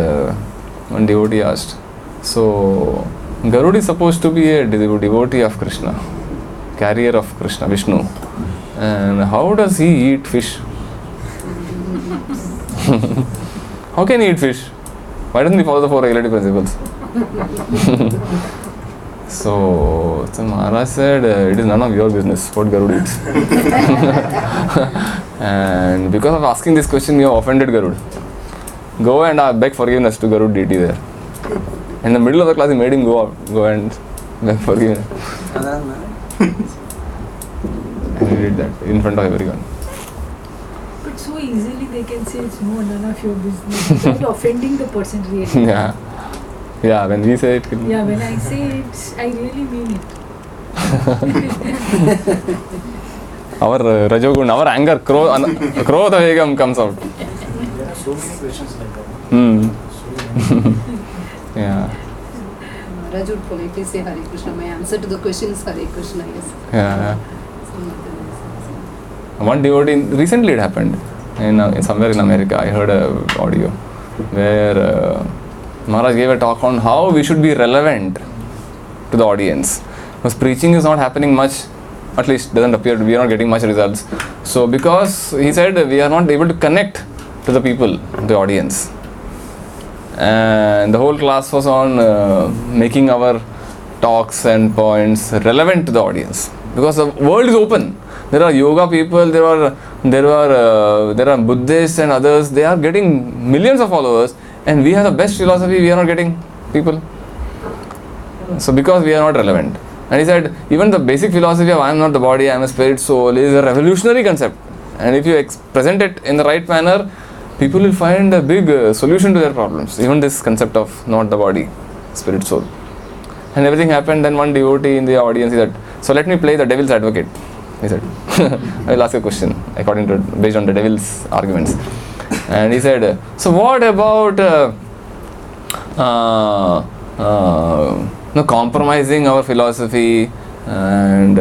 one devotee asked, so Garuda is supposed to be a devotee of Krishna, carrier of Krishna, Vishnu. And how does he eat fish? How can he eat fish? Why doesn't he follow the 4 regulative principles? So Maharaj said, it is none of your business what Garuda eats. And because of asking this question, you have offended Garuda. Go and beg forgiveness to Garuda deity there. In the middle of the class, he made him go and beg forgiveness. And he did that in front of everyone. But so easily they can say it's none of your business without offending the person really. Yeah, when we say it. Yeah, when I say it, I really mean it. Our Rajogun, our anger, Krodha Vegam comes out. There are so many questions like that. Yeah. Raju would politely say Hare Krishna. My answer to the question is Hare Krishna, yes. Yeah. One devotee, recently it happened in somewhere in America. I heard a audio where Maharaj gave a talk on how we should be relevant to the audience. Because preaching is not happening much, at least doesn't appear we are not getting much results. So because he said we are not able to connect to the people, the audience. And the whole class was on making our talks and points relevant to the audience. Because the world is open. There are yoga people, there are Buddhists and others. They are getting millions of followers, and we have the best philosophy. We are not getting people. So because we are not relevant. And he said, even the basic philosophy of I am not the body, I am a spirit soul is a revolutionary concept. And if you present it in the right manner, people will find a big solution to their problems. Even this concept of not the body, spirit soul. And everything happened. Then one devotee in the audience, he said, so let me play the devil's advocate. He said, I will ask a question based on the devil's arguments. And he said, so what about compromising our philosophy? And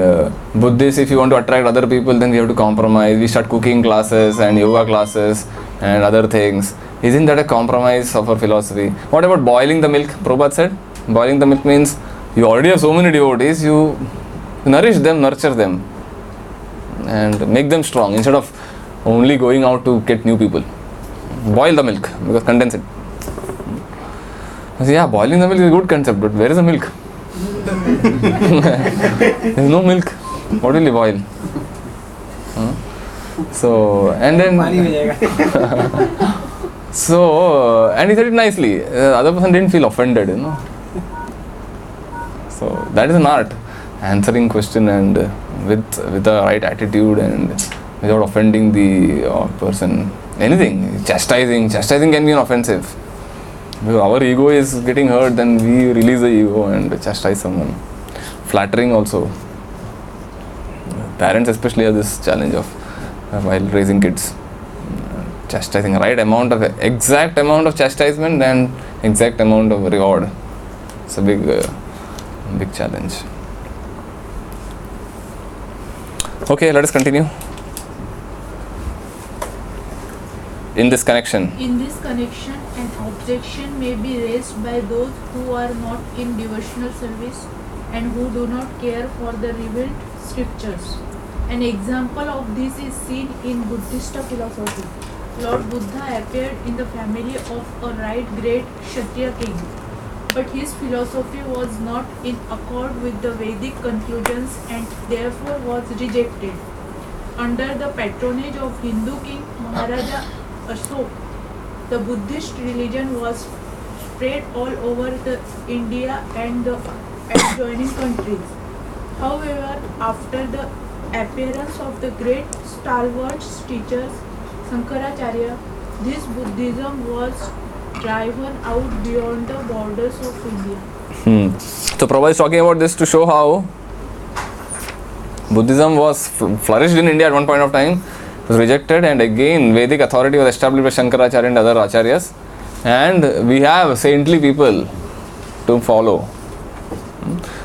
Buddhists, if you want to attract other people, then we have to compromise. We start cooking classes and yoga classes and other things. Isn't that a compromise of our philosophy? What about boiling the milk? Prabhupada said, boiling the milk means you already have so many devotees, you nourish them, nurture them, and make them strong instead of only going out to get new people. Boil the milk, because condense it. I say, yeah, boiling the milk is a good concept, but where is the milk? There is no milk. What will you boil? So, and then so, and he said it nicely. The other person didn't feel offended, you know. So that is an art, answering question and with the right attitude and without offending the person. Anything, chastising can be an offensive. Because our ego is getting hurt, then we release the ego and chastise someone. Flattering also. Parents especially have this challenge of while raising kids, chastising exact amount of chastisement and exact amount of reward. It's a big challenge. Okay, let us continue. In this connection, an objection may be raised by those who are not in devotional service and who do not care for the revealed scriptures. An example of this is seen in Buddhist philosophy. Lord Buddha appeared in the family of a right great Kshatriya king, but his philosophy was not in accord with the Vedic conclusions and therefore was rejected. Under the patronage of Hindu king Maharaja Ashok, the Buddhist religion was spread all over the India and the adjoining countries. However, after the appearance of the great stalwart teachers Shankaracharya, this Buddhism was driven out beyond the borders of India. So Prabhu is talking about this to show how Buddhism was flourished in India at one point of time, was rejected, and again Vedic authority was established by Shankaracharya and other acharyas, and we have saintly people to follow.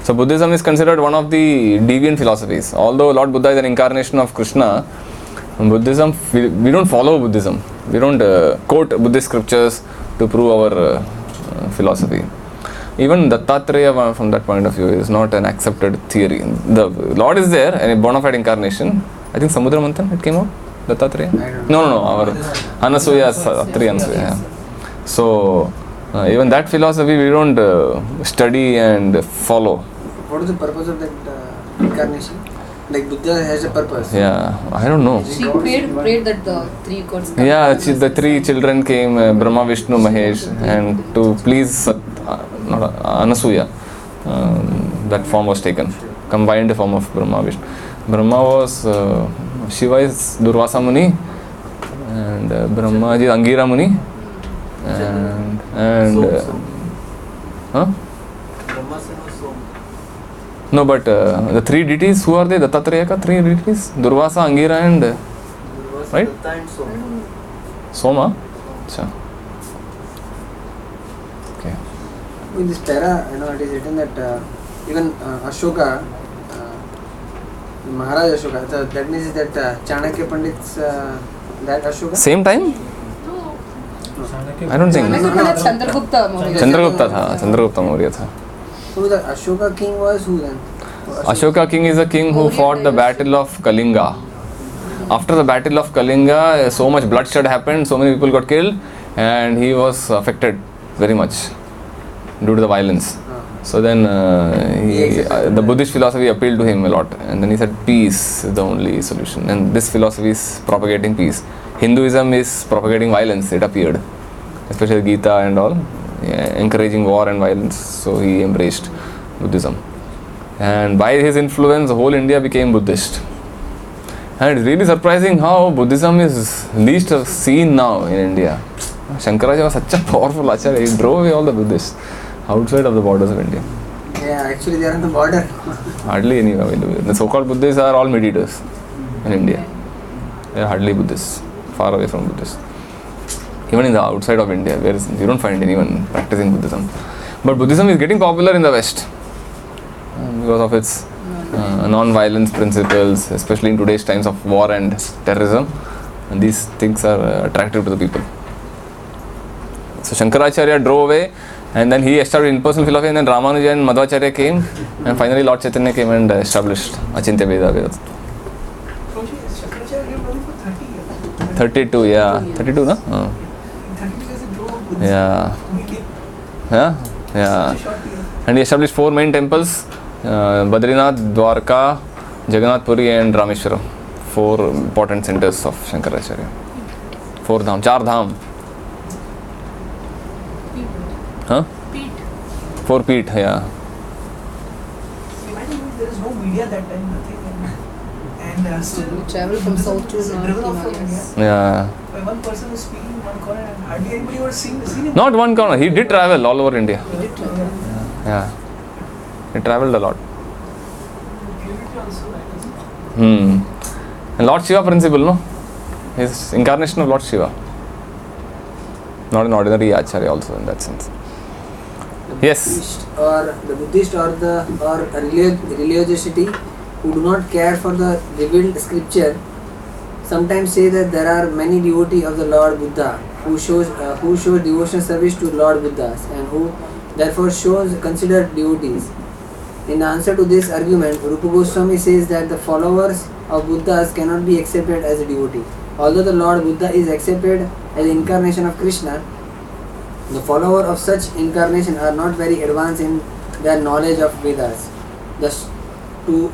So Buddhism is considered one of the deviant philosophies. Although Lord Buddha is an incarnation of Krishna, Buddhism, we don't follow Buddhism. We don't quote Buddhist scriptures to prove our philosophy. Even Dattatreya, from that point of view, is not an accepted theory. The Lord is there, a bona fide incarnation. I think Samudra Manthan, it came out? Dattatreya? No, our Anasuya, Anasuya. Yeah. So, even that philosophy we don't study and follow. What is the purpose of that incarnation? Like Buddha has a purpose. Yeah, I don't know. She prayed that the three gods come. Yeah, the three children came, Brahma, Vishnu, Mahesh, and to please Anasuya, that form was taken, combined form of Brahma, Vishnu. Brahma was Shiva is Durvasa Muni, and Brahma is Angira Muni, No, but the three deities, who are they? Dattatreya ka three deities? Durvasa, Angira and... right? Soma? Achha. Okay. In this para, it is written that even Ashoka, Maharaj Ashoka, so that means that Chanakya Pandit's that Ashoka? Same time? I don't think. Chandragupta Maurya. Chandragupta Maurya tha. So the Ashoka king was who then? Ashoka king is a king who fought the battle of Kalinga. After the battle of Kalinga, so much bloodshed happened, so many people got killed, and he was affected very much due to the violence. So then the Buddhist philosophy appealed to him a lot, and then he said peace is the only solution, and this philosophy is propagating peace. Hinduism is propagating violence, it appeared, especially Gita and all, encouraging war and violence, so he embraced Buddhism. And by his influence, the whole India became Buddhist. And it's really surprising how Buddhism is least seen now in India. Shankaracharya was such a powerful acharya, he drove away all the Buddhists outside of the borders of India. Yeah, actually they are on the border. Hardly any available. The so-called Buddhists are all mediators in India. They are hardly Buddhists, far away from Buddhists. Even in the outside of India, where you don't find anyone practicing Buddhism. But Buddhism is getting popular in the West because of its non-violence principles, especially in today's times of war and terrorism. And these things are attractive to the people. So Shankaracharya drove away, and then he established impersonal philosophy, and then Ramanuja and Madhvacharya came, and finally Lord Chaitanya came and established Achintya Veda. Shankaracharya lived only for 30 years. 32, yeah. 32, no? 30 years ago, Yeah. Yeah. short period. And he established 4 main temples, Badrinath, Dwarka, Jagannath Puri and Rameshwaram. 4 important centers of Shankaracharya. 4 dham, 4 dham. Huh? Peat. 4 peat, yeah. Imagine if there is no media that time, nothing. And still, We travel from south to driven north off from Himalayas. India. Yeah. When one person is speaking in one corner and hardly anybody was seen him. Not one corner, he did travel all over India. We did travel. Yeah. He traveled a lot. Purity also, that is. And Lord Shiva principle, no? His incarnation of Lord Shiva. Not an ordinary Acharya also in that sense. Yes. The Buddhist or religiosity who do not care for the revealed scripture sometimes say that there are many devotees of the Lord Buddha who shows devotional service to Lord Buddhas and who therefore considered devotees. In answer to this argument, Rupa Goswami says that the followers of Buddhas cannot be accepted as a devotee. Although the Lord Buddha is accepted as the incarnation of Krishna, the followers of such incarnation are not very advanced in their knowledge of Vedas. Thus, to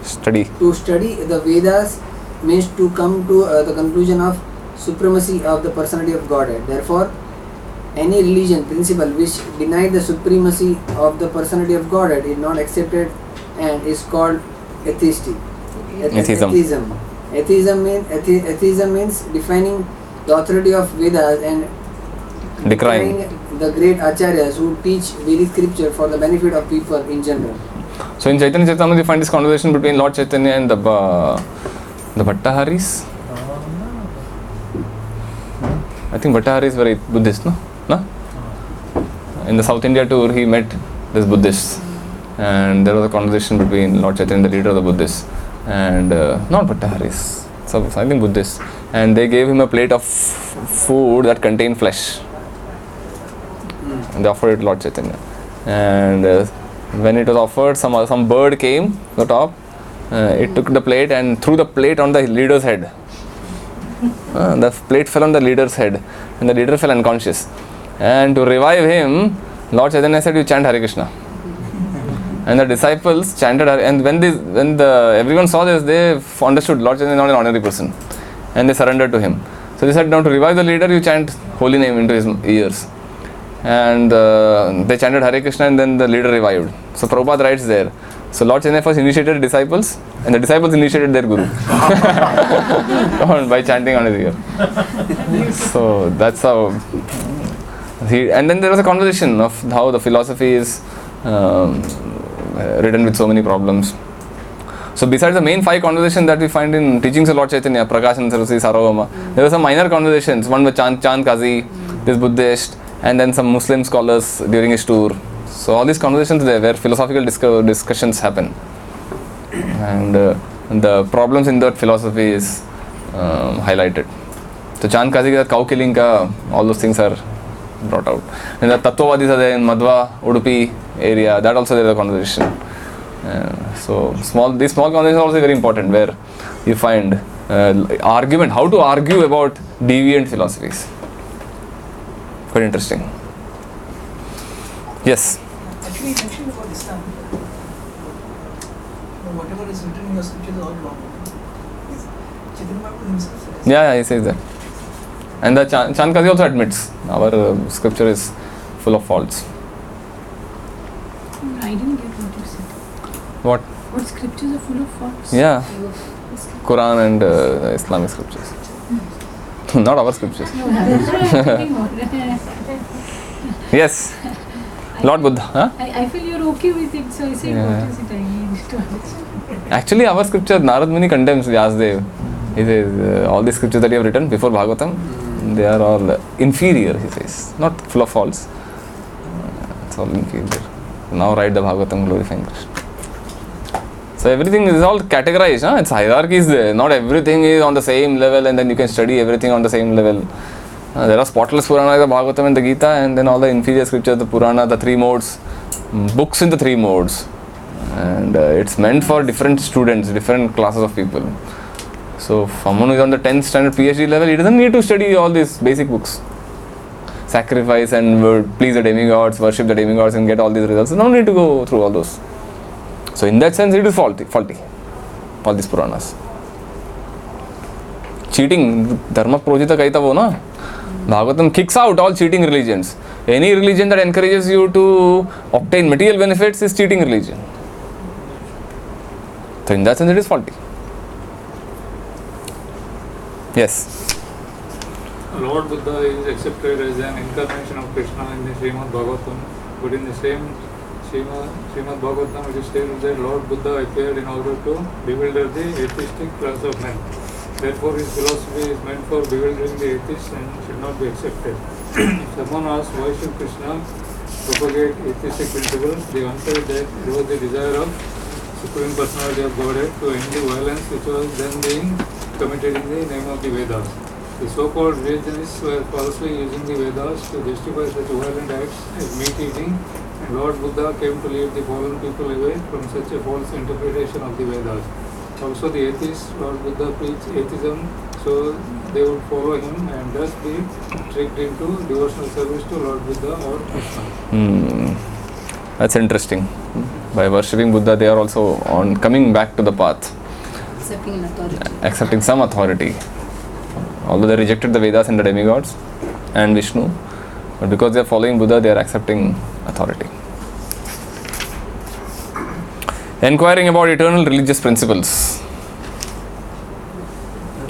study the Vedas means to come to the conclusion of supremacy of the personality of Godhead. Therefore, any religion principle which denied the supremacy of the personality of Godhead is not accepted and is called atheistic. Atheism. Atheism means defining the authority of Vedas and decrying the great acharyas who teach Vedic scripture for the benefit of people in general. So in Chaitanya Charitamrita you find this conversation between Lord Chaitanya and the Bhattaharis. I think Bhattaharis were Buddhist, no? In the South India tour he met this Buddhists and there was a conversation between Lord Chaitanya and the leader of the Buddhists and not Bhattaharis, so I think Buddhists, and they gave him a plate of food that contained flesh. And they offered it to Lord Chaitanya, and when it was offered, some bird came to the top. It took the plate and threw the plate on the leader's head. The plate fell on the leader's head, and the leader fell unconscious. And to revive him, Lord Chaitanya said, "You chant Hare Krishna." And the disciples chanted Hare. And when everyone saw this, they understood Lord Chaitanya is not an ordinary person, and they surrendered to him. So they said, "Now to revive the leader, you chant holy name into his ears." And they chanted Hare Krishna, and then the leader revived. So Prabhupada writes there. So Lord Chaitanya first initiated disciples, and the disciples initiated their guru by chanting on his ear. So that's how. And then there was a conversation of how the philosophy is written with so many problems. So besides the main 5 conversations that we find in teachings of Lord Chaitanya, Prakashan, Saraswati, Sarvabhauma, there were some minor conversations. One with Chand Kazi, this Buddhist, and then some Muslim scholars during his tour. So all these conversations there where philosophical discussions happen, and the problems in that philosophy is highlighted. So Chand Kazi ka cow killing ka, all those things are brought out. And the Tattvavadis are there in Madhva, Udupi area, that also there is a conversation. So these small conversations are also very important, where you find argument, how to argue about deviant philosophies. Quite interesting. Yes. Actually, you mentioned about Islam. Whatever is written in your scriptures is all wrong. Chaitanya Mahaprabhu himself says. Yeah, he says that. And the Chand Kazi also admits our scripture is full of faults. I didn't get what you said. What? What scriptures are full of faults? Yeah. Quran and Islamic scriptures. Not our scriptures. No, that's what I'm thinking about. Yes. Lord Buddha. Huh? I feel you're okay with it, so I said, what is it I need to understand? Actually, our scripture, Narad Muni condemns Vyasdev. He says, all the scriptures that you have written before Bhagavatam, they are all inferior, he says. Not full of faults. It's all inferior. Now write the Bhagavatam glorifying Krishna. So everything is all categorized. It's hierarchy is there. Not everything is on the same level and then you can study everything on the same level. There are spotless Purana, the Bhagavatam and the Gita, and then all the inferior scriptures, the Purana, the 3 modes, books in the 3 modes. And it's meant for different students, different classes of people. So if someone who is on the 10th standard PhD level, he doesn't need to study all these basic books. sacrifice and please the demigods, worship the demigods and get all these results. No need to go through all those. So in that sense, it is faulty. All these Puranas. Cheating, dharma projita kaita wo na. Bhagavatam kicks out all cheating religions. Any religion that encourages you to obtain material benefits is cheating religion. So in that sense, it is faulty. Yes. Lord Buddha is accepted as an incarnation of Krishna in the Srimad Bhagavatam, but in the same Srimad Bhagavatam it is stated that Lord Buddha appeared in order to bewilder the atheistic class of men. Therefore his philosophy is meant for bewildering the atheists and should not be accepted. If someone asks why should Krishna propagate atheistic principles, the answer is that it was the desire of Supreme Personality of Godhead to end the violence which was then being committed in the name of the Vedas. The so-called religionists were falsely using the Vedas to justify such violent acts as meat eating, and Lord Buddha came to lead the fallen people away from such a false interpretation of the Vedas. Also the atheists, Lord Buddha preached atheism so they would follow him and thus be tricked into devotional service to Lord Buddha or Krishna. That's interesting. By worshipping Buddha, they are also coming back to the path. Accepting an authority. Accepting some authority. Although they rejected the Vedas and the demigods and Vishnu, but because they are following Buddha, they are accepting authority. Inquiring about eternal religious principles.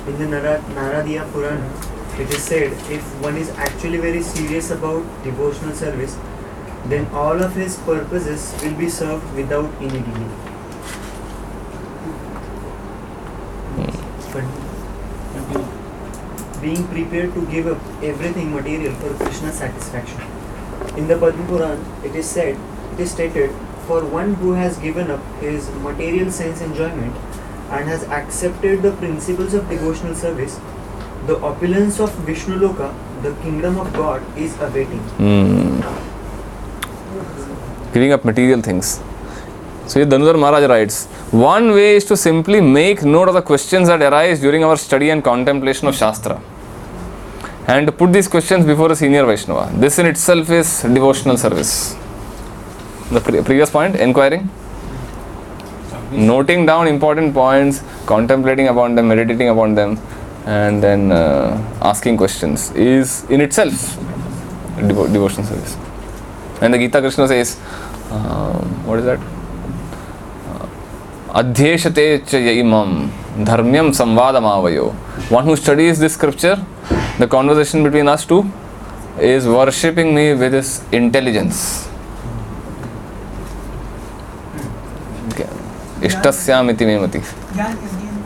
In the Naradiya Purana, it is said if one is actually very serious about devotional service, then all of his purposes will be served without any delay. Being prepared to give up everything material for Krishna's satisfaction. In the Padma Purana, it is stated, for one who has given up his material sense enjoyment and has accepted the principles of devotional service, the opulence of Vishnu Loka, the kingdom of God, is awaiting. Giving up material things. So here Dhanudhar Maharaj writes, one way is to simply make note of the questions that arise during our study and contemplation of Shastra, and to put these questions before a senior Vaishnava. This in itself is devotional service. The previous point, inquiring, noting down important points, contemplating upon them, meditating upon them, and then asking questions is in itself devotional service. And the Gita Krishna says, what is that? Adhyeshate cha imam dharmyam samvadamavayo. One who studies this scripture, the conversation between us two, is worshipping me with his intelligence. Ishtasyamiti me mati.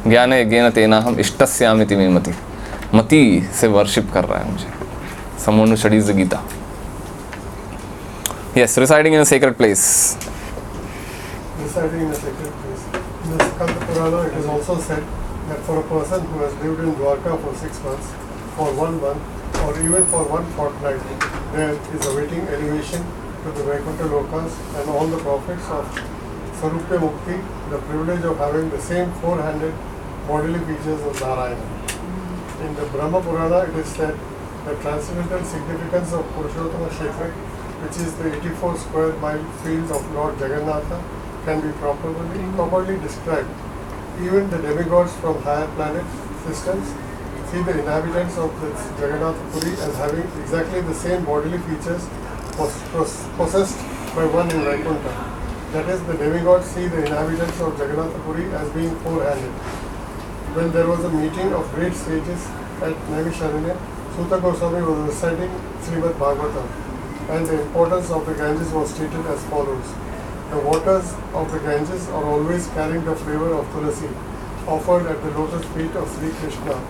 Jnana yajnena tena ham ishtasyamiti me mati. Mati se worship kar raha hai mujhe. Someone who studies the Gita. Yes, residing in a sacred place. Residing in a sacred place. In the Mukunda Purana, it is also said that for a person who has lived in Dwarka for 6 months, for 1 month, or even for 1 fortnight, there is awaiting elevation to the Vaikuntha Lokas, and all the prophets of Sarupya Mukti, the privilege of having the same 4-handed bodily features of Narayana. In the Brahma Purana, it is said the transcendental significance of Purushottama Kshetra, which is the 84 square mile field of Lord Jagannatha, can be properly described. Even the demigods from higher planet systems see the inhabitants of this Jagannath Puri as having exactly the same bodily features possessed by one in Vaikuntha. That is, the demigods see the inhabitants of Jagannath Puri as being 4-handed. When there was a meeting of great sages at Naimisharanya, Suta Goswami was reciting Srimad Bhagavatam, and the importance of the Ganges was stated as follows. The waters of the Ganges are always carrying the flavor of tulasi, offered at the lotus feet of Sri Krishna,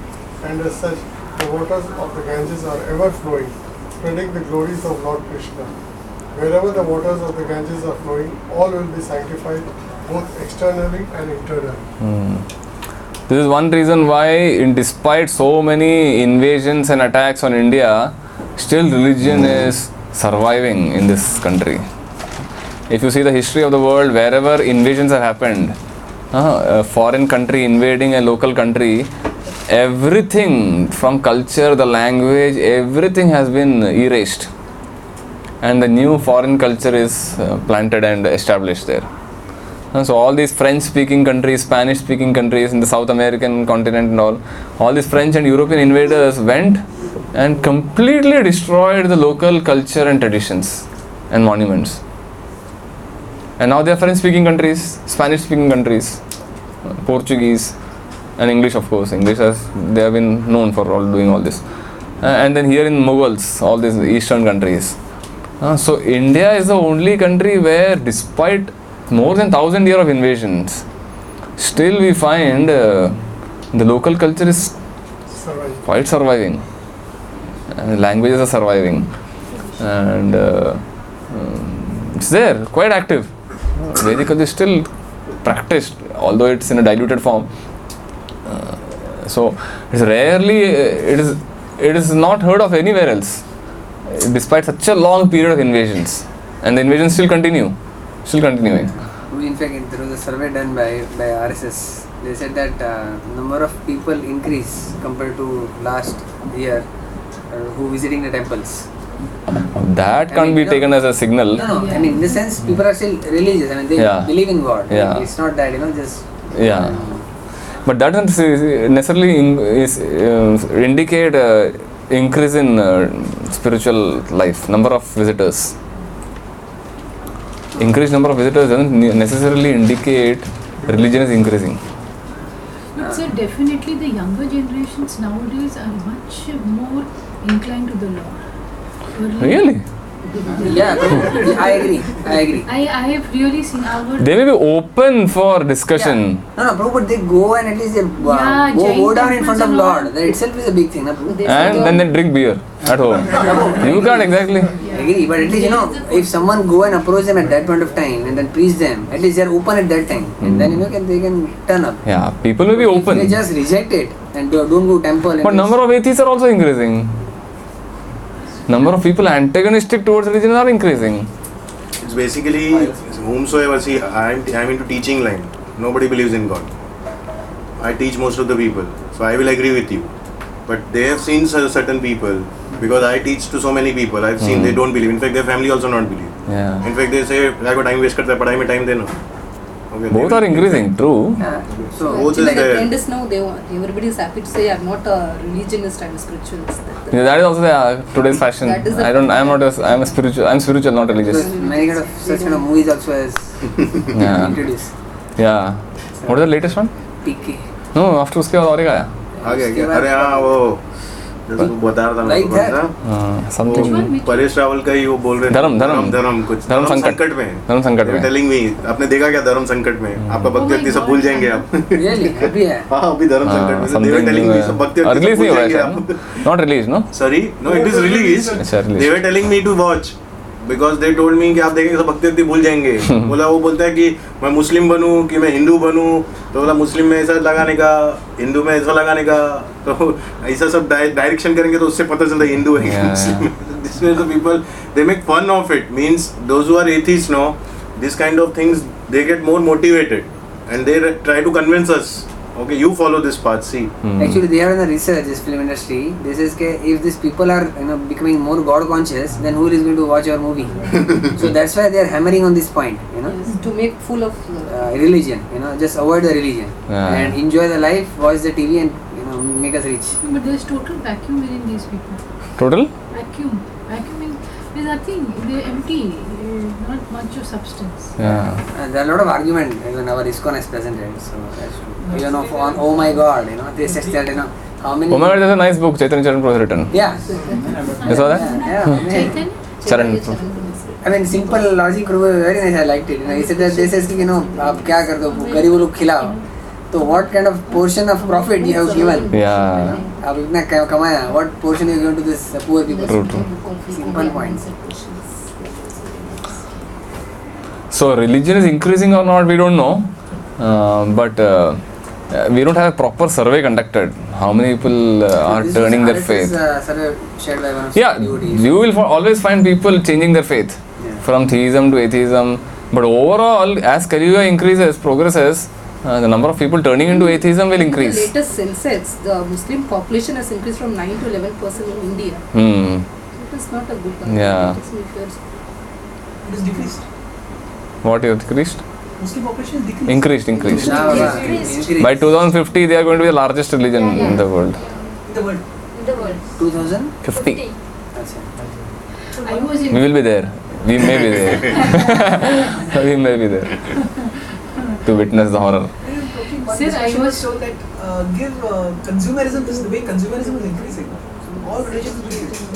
and as such, the waters of the Ganges are ever flowing, spreading the glories of Lord Krishna. Wherever the waters of the Ganges are flowing, all will be sanctified, both externally and internally. This is one reason why, despite so many invasions and attacks on India, still religion is surviving in this country. If you see the history of the world, wherever invasions have happened, a foreign country invading a local country, everything from culture, the language, everything has been erased. And the new foreign culture is planted and established there. And so all these French-speaking countries, Spanish-speaking countries in the South American continent and all these French and European invaders went and completely destroyed the local culture and traditions and monuments. And now they are French-speaking countries, Spanish-speaking countries, Portuguese and English, of course. English they have been known for doing all this. And then here in Mughals, all these eastern countries. So India is the only country where, despite more than 1,000 years of invasions, still we find the local culture is quite surviving. Languages are surviving. And it's there, quite active. Vedic culture is still practiced, although it's in a diluted form. So it's rarely, it is not heard of anywhere else, despite such a long period of invasions. And the invasions still continuing. In fact, there was a survey done by RSS. They said that number of people increase compared to last year who visiting the temples. That can't be taken as a signal. No. I mean, in the sense, people are still religious. I mean, they believe in God. Yeah. It's not that, just... Yeah. But that doesn't necessarily indicate increase in spiritual life, number of visitors. Increased number of visitors doesn't necessarily indicate religion is increasing. But sir, definitely the younger generations nowadays are much more inclined to the Lord. Really? Yeah, I agree. I have really seen our... They may be open for discussion. Yeah. No, but they go and at least they go down in front of Lord. That itself is a big thing. And then they drink beer at home. You can't exactly. I agree, but at least if someone go and approach them at that point of time and then preach them, at least they are open at that time. And then they can turn up. Yeah, people may be open. If they just reject it and don't go temple. But number of atheists are also increasing. Number of people antagonistic towards religion are increasing. It's basically whomsoever. See, I am into teaching line. Nobody believes in God. I teach most of the people, so I will agree with you. But they have seen certain people, because I teach to so many people. I've seen they don't believe. In fact, their family also not believe. Yeah. In fact, they say, "I got time waste karta, padhai mein time dena." Okay, both are increasing, true. Yeah. So both is the there. trend is now everybody is happy to say I'm not a religionist, I'm a spiritualist. Yeah, that is also today's fashion. I'm spiritual, not religious. So many kind of such kind of movies also has introduced. Yeah. What is the latest one? PK. No, after उसके बाद और एक आया. आगे क्या? अरे हाँ वो बता रहा था मैं something. परेश रावल का ही वो बोल रहे धर्म कुछ धर्म संकट में टेलिंग मी आपने देखा क्या धर्म संकट में आपका भक्ति भक्ति सब भूल जाएंगे आप हाँ अभी धर्म संकट में they were telling me सब भक्ति भक्ति भूल जाएंगे आप not released no it is released they were telling me to watch because they told me कि आप देखेंगे सब भक्ति भक्ति भूल जाएंगे बोला वो बोलता है कि मैं मुस्लिम बनूं कि मैं हिंदू बनूं तो बोला मुस्लिम में ऐसा लगाने का हिंदू में ऐसा लगाने का तो ऐसा सब डायरेक्शन करेंगे तो उससे पता चलता है हिंदू है मुस्लिम this way the people they make fun of it means those who are atheists know this kind of things they get more motivated and they try to convince us okay you follow this path see actually they have done a research this film industry this is if these people are becoming more god conscious then who is going to watch your movie so that's why they are hammering on this point to make full of religion just avoid the religion and enjoy the life watch the TV and make us rich but there's total vacuum within these people vacuum is nothing they're empty not much of substance there are a lot of argument even our ISKCON has presented so that's true on oh my god they said that how many oh my god there's a nice book Chaitanya Charan Prabhu written you saw that Chaitanya Charan I mean simple logic very nice I liked it he said that they says आप क्या कर दो गरीबों लोग खिलाओ तो what kind of portion of profit you have given आप इतना कमाया what portion you given to this poor people true simple points so religion is increasing or not we don't know but we don't have a proper survey conducted how many people are turning their faith survey shared by one of you will always find people changing their faith from theism to atheism but overall as Kali Yuga increases progresses the number of people turning into atheism will In the increase. latest census, the Muslim population has increased from 9 to 11% in India. Hmm. It is not a good number. Yeah. It is It is decreased. What is decreased? Muslim population is decreased. Increased. Increased. By 2050, they are going to be the largest religion in the world. In the world. In the world. 50. I was in We will be there. We may be there. We may be there to witness the horror. Sir, I was show that give consumerism. This is the way consumerism is increasing. All religions will increase.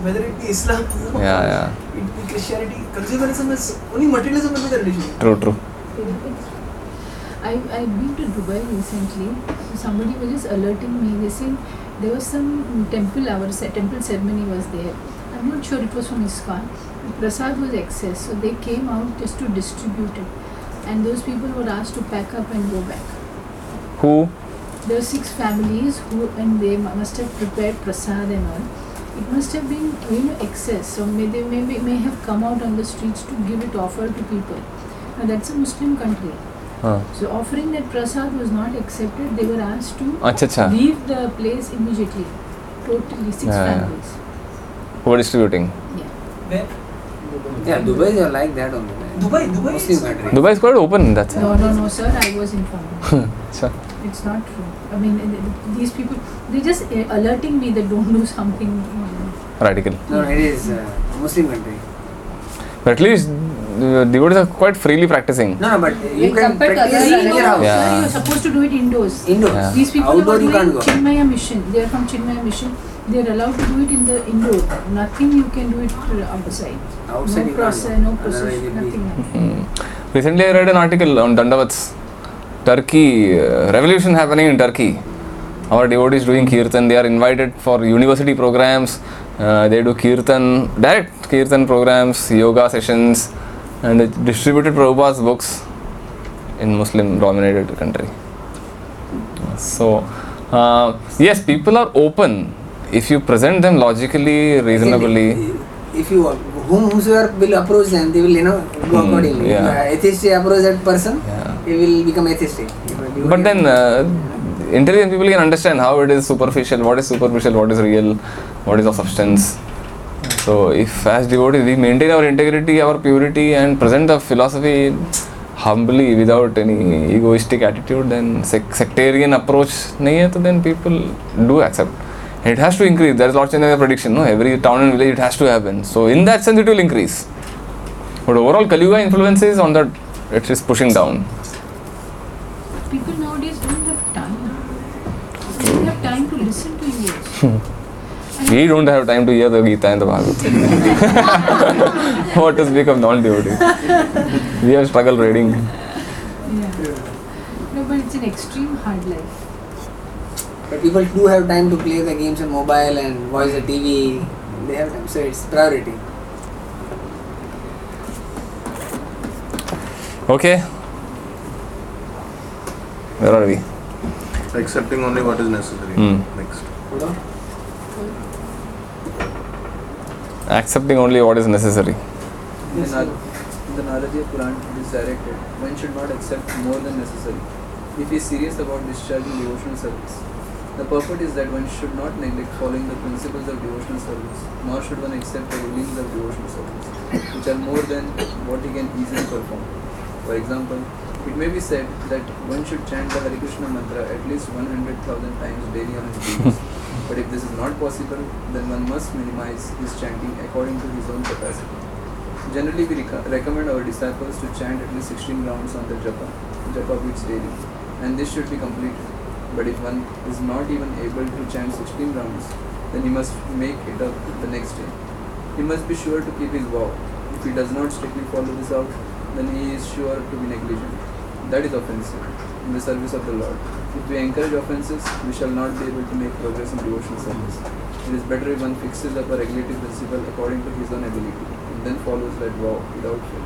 Whether it be Islam, Yeah. it be Christianity, consumerism is only materialism will be the religion. True. I've been to Dubai recently. Somebody was just alerting me. They said there was some temple ceremony was there. I'm not sure it was from ISKCON. Prasad was excess, so they came out just to distribute it. And those people were asked to pack up and go back. Who? There were 6 families and they must have prepared prasad and all. It must have been excess. So they may have come out on the streets to give it offer to people. Now that's a Muslim country. So offering that prasad was not accepted. They were asked to leave the place immediately. Totally 6 families. Who are distributing? Where? Yeah, Dubai is like that only. Dubai Muslim country. Dubai is quite open. That's it. No, sir. I was informed. Sure. It's not true. I mean, these people, they just alerting me that don't do something. Radical. No, it is Muslim country. But at least devotees are quite freely practicing. No, but you can compared to practice others, in your house. Yeah. Sir, you're supposed to do it indoors. Indoors. These people Outdoor are you can't go. Chinmaya mission. They are from Chinmaya mission. They are allowed to do it in the indoor. Nothing you can do it outside. Outside No you process, can't go. no procession, Otherwise it will nothing. Recently, I read an article on Dandavats. Turkey, revolution happening in Turkey. Our devotees doing kirtan. They are invited for university programs. They do direct kirtan programs, yoga sessions, and they distributed Prabhupada's books in Muslim-dominated country. So, yes, people are open if you present them logically, reasonably. If you whomsoever will approach them, they will go accordingly. Yeah. If atheist approach that person, he will become atheistic. But then intelligent people can understand how it is superficial, what is real, what is of substance. So if as devotees we maintain our integrity, our purity and present the philosophy humbly without any egoistic attitude, then sectarian approach nahi hai, to then people do accept. And it has to increase. There is Lord Chandana's prediction, no? Every town and village it has to happen. So in that sense it will increase. But overall Kali Yuga influence is on that, it is pushing down. People nowadays don't have time. They don't have time to listen to you. We don't have time to hear the Gita and the Bhagavad. What has become non-devotee? We have struggled reading. Yeah. No, but it's an extreme hard life. But people do have time to play the games on mobile and watch the TV. They have time, so it's priority. Okay. Where are we? Accepting only what is necessary. Next. Accepting only what is necessary. In the Naradiya Puran, it is directed, one should not accept more than necessary if he is serious about discharging devotional service. The purport is that one should not neglect following the principles of devotional service, nor should one accept the rulings of devotional service, which are more than what he can easily perform. For example, it may be said that one should chant the Hare Krishna mantra at least 100,000 times daily on his days. But if this is not possible, then one must minimize his chanting according to his own capacity. Generally, we recommend our disciples to chant at least 16 rounds on the japa beats daily, and this should be completed. But if one is not even able to chant 16 rounds, then he must make it up the next day. He must be sure to keep his vow. If he does not strictly follow this out, then he is sure to be negligent. That is offensive in the service of the Lord. If we encourage offenses, we shall not be able to make progress in devotional service. It is better if one fixes up a regulative principle according to his own ability, and then follows that vow without fail.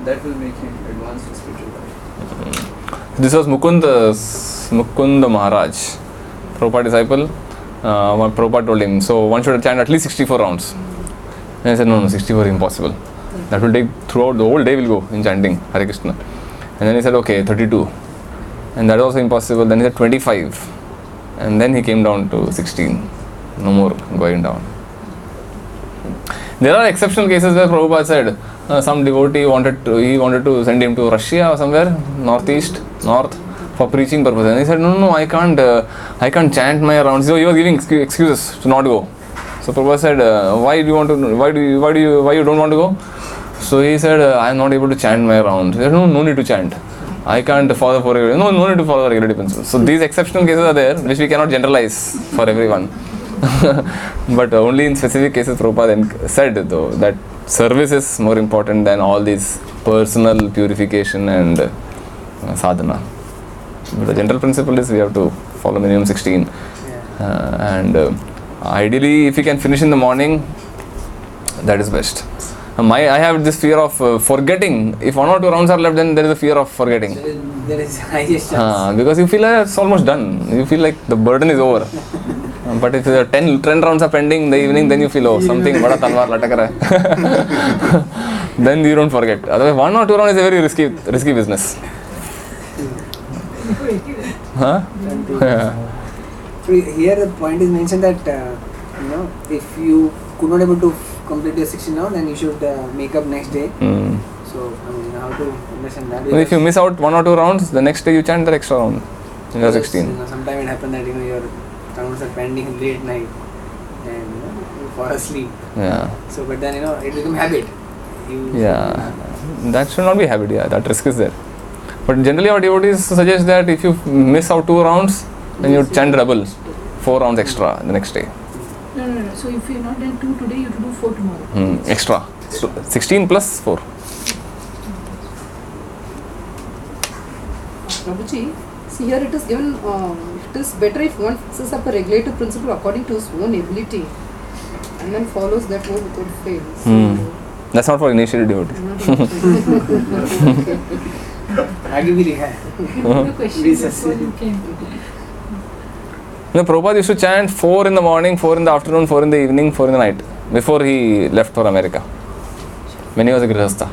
That will make him advance in spiritual life. This was Mukunda Maharaj, Prabhupada disciple. Prabhupada told him, so one should chant at least 64 rounds. And I said, no, 64 is impossible. That will take throughout the whole day will go in chanting Hare Krishna. And then he said, okay, 32. and that was also impossible. Then he said 25, and then he came down to 16. No more going down. There are exceptional cases where Prabhupada said some devotee wanted to send him to Russia or somewhere, north for preaching purpose, and he said no, I can't chant my rounds. So he was giving excuses to not go. So Prabhupada said, why you don't want to go? So he said, I am not able to chant my rounds. He said, no need to chant. I can't follow for regularity. No need to follow the regularity principles. So these exceptional cases are there, which we cannot generalize for everyone. But only in specific cases Prabhupada said though that service is more important than all these personal purification and sadhana. But the general principle is we have to follow minimum 16. Ideally, if you can finish in the morning, that is best. I have this fear of forgetting. If 1 or 2 rounds are left, then there is a fear of forgetting. There is highest chance. Because you feel like it's almost done. You feel like the burden is over. But if 10 rounds are pending in the evening, then you feel, something bada talwar latak raha hai. Then you don't forget. Otherwise, 1 or 2 rounds is a very risky business. Yeah. So here the point is mentioned that if you could not able to complete your 16 round, then you should make up next day. So how to understand that? If you miss out 1 or 2 rounds, the next day you chant the extra round in your 16. Sometimes it happens that your rounds are pending late night and you fall asleep. Yeah. So but then it becomes habit. That should not be habit. Yeah, that risk is there. But generally our devotees suggest that if you miss out 2 rounds, then you chant double, 4 rounds extra the next day. No. So if you're not done 2 today, you have to do 4 tomorrow. Extra. So 16 plus 4. Prabhuji, see here it is given, it is better if one fixes up a regulative principle according to his own ability and then follows that mode without fail. So that's not for initiated devotees. आगे भी लिखा है. No, Prabhupada used to chant 4 in the morning, 4 in the afternoon, 4 in the evening, 4 in the night before he left for America. When he was a grihastha.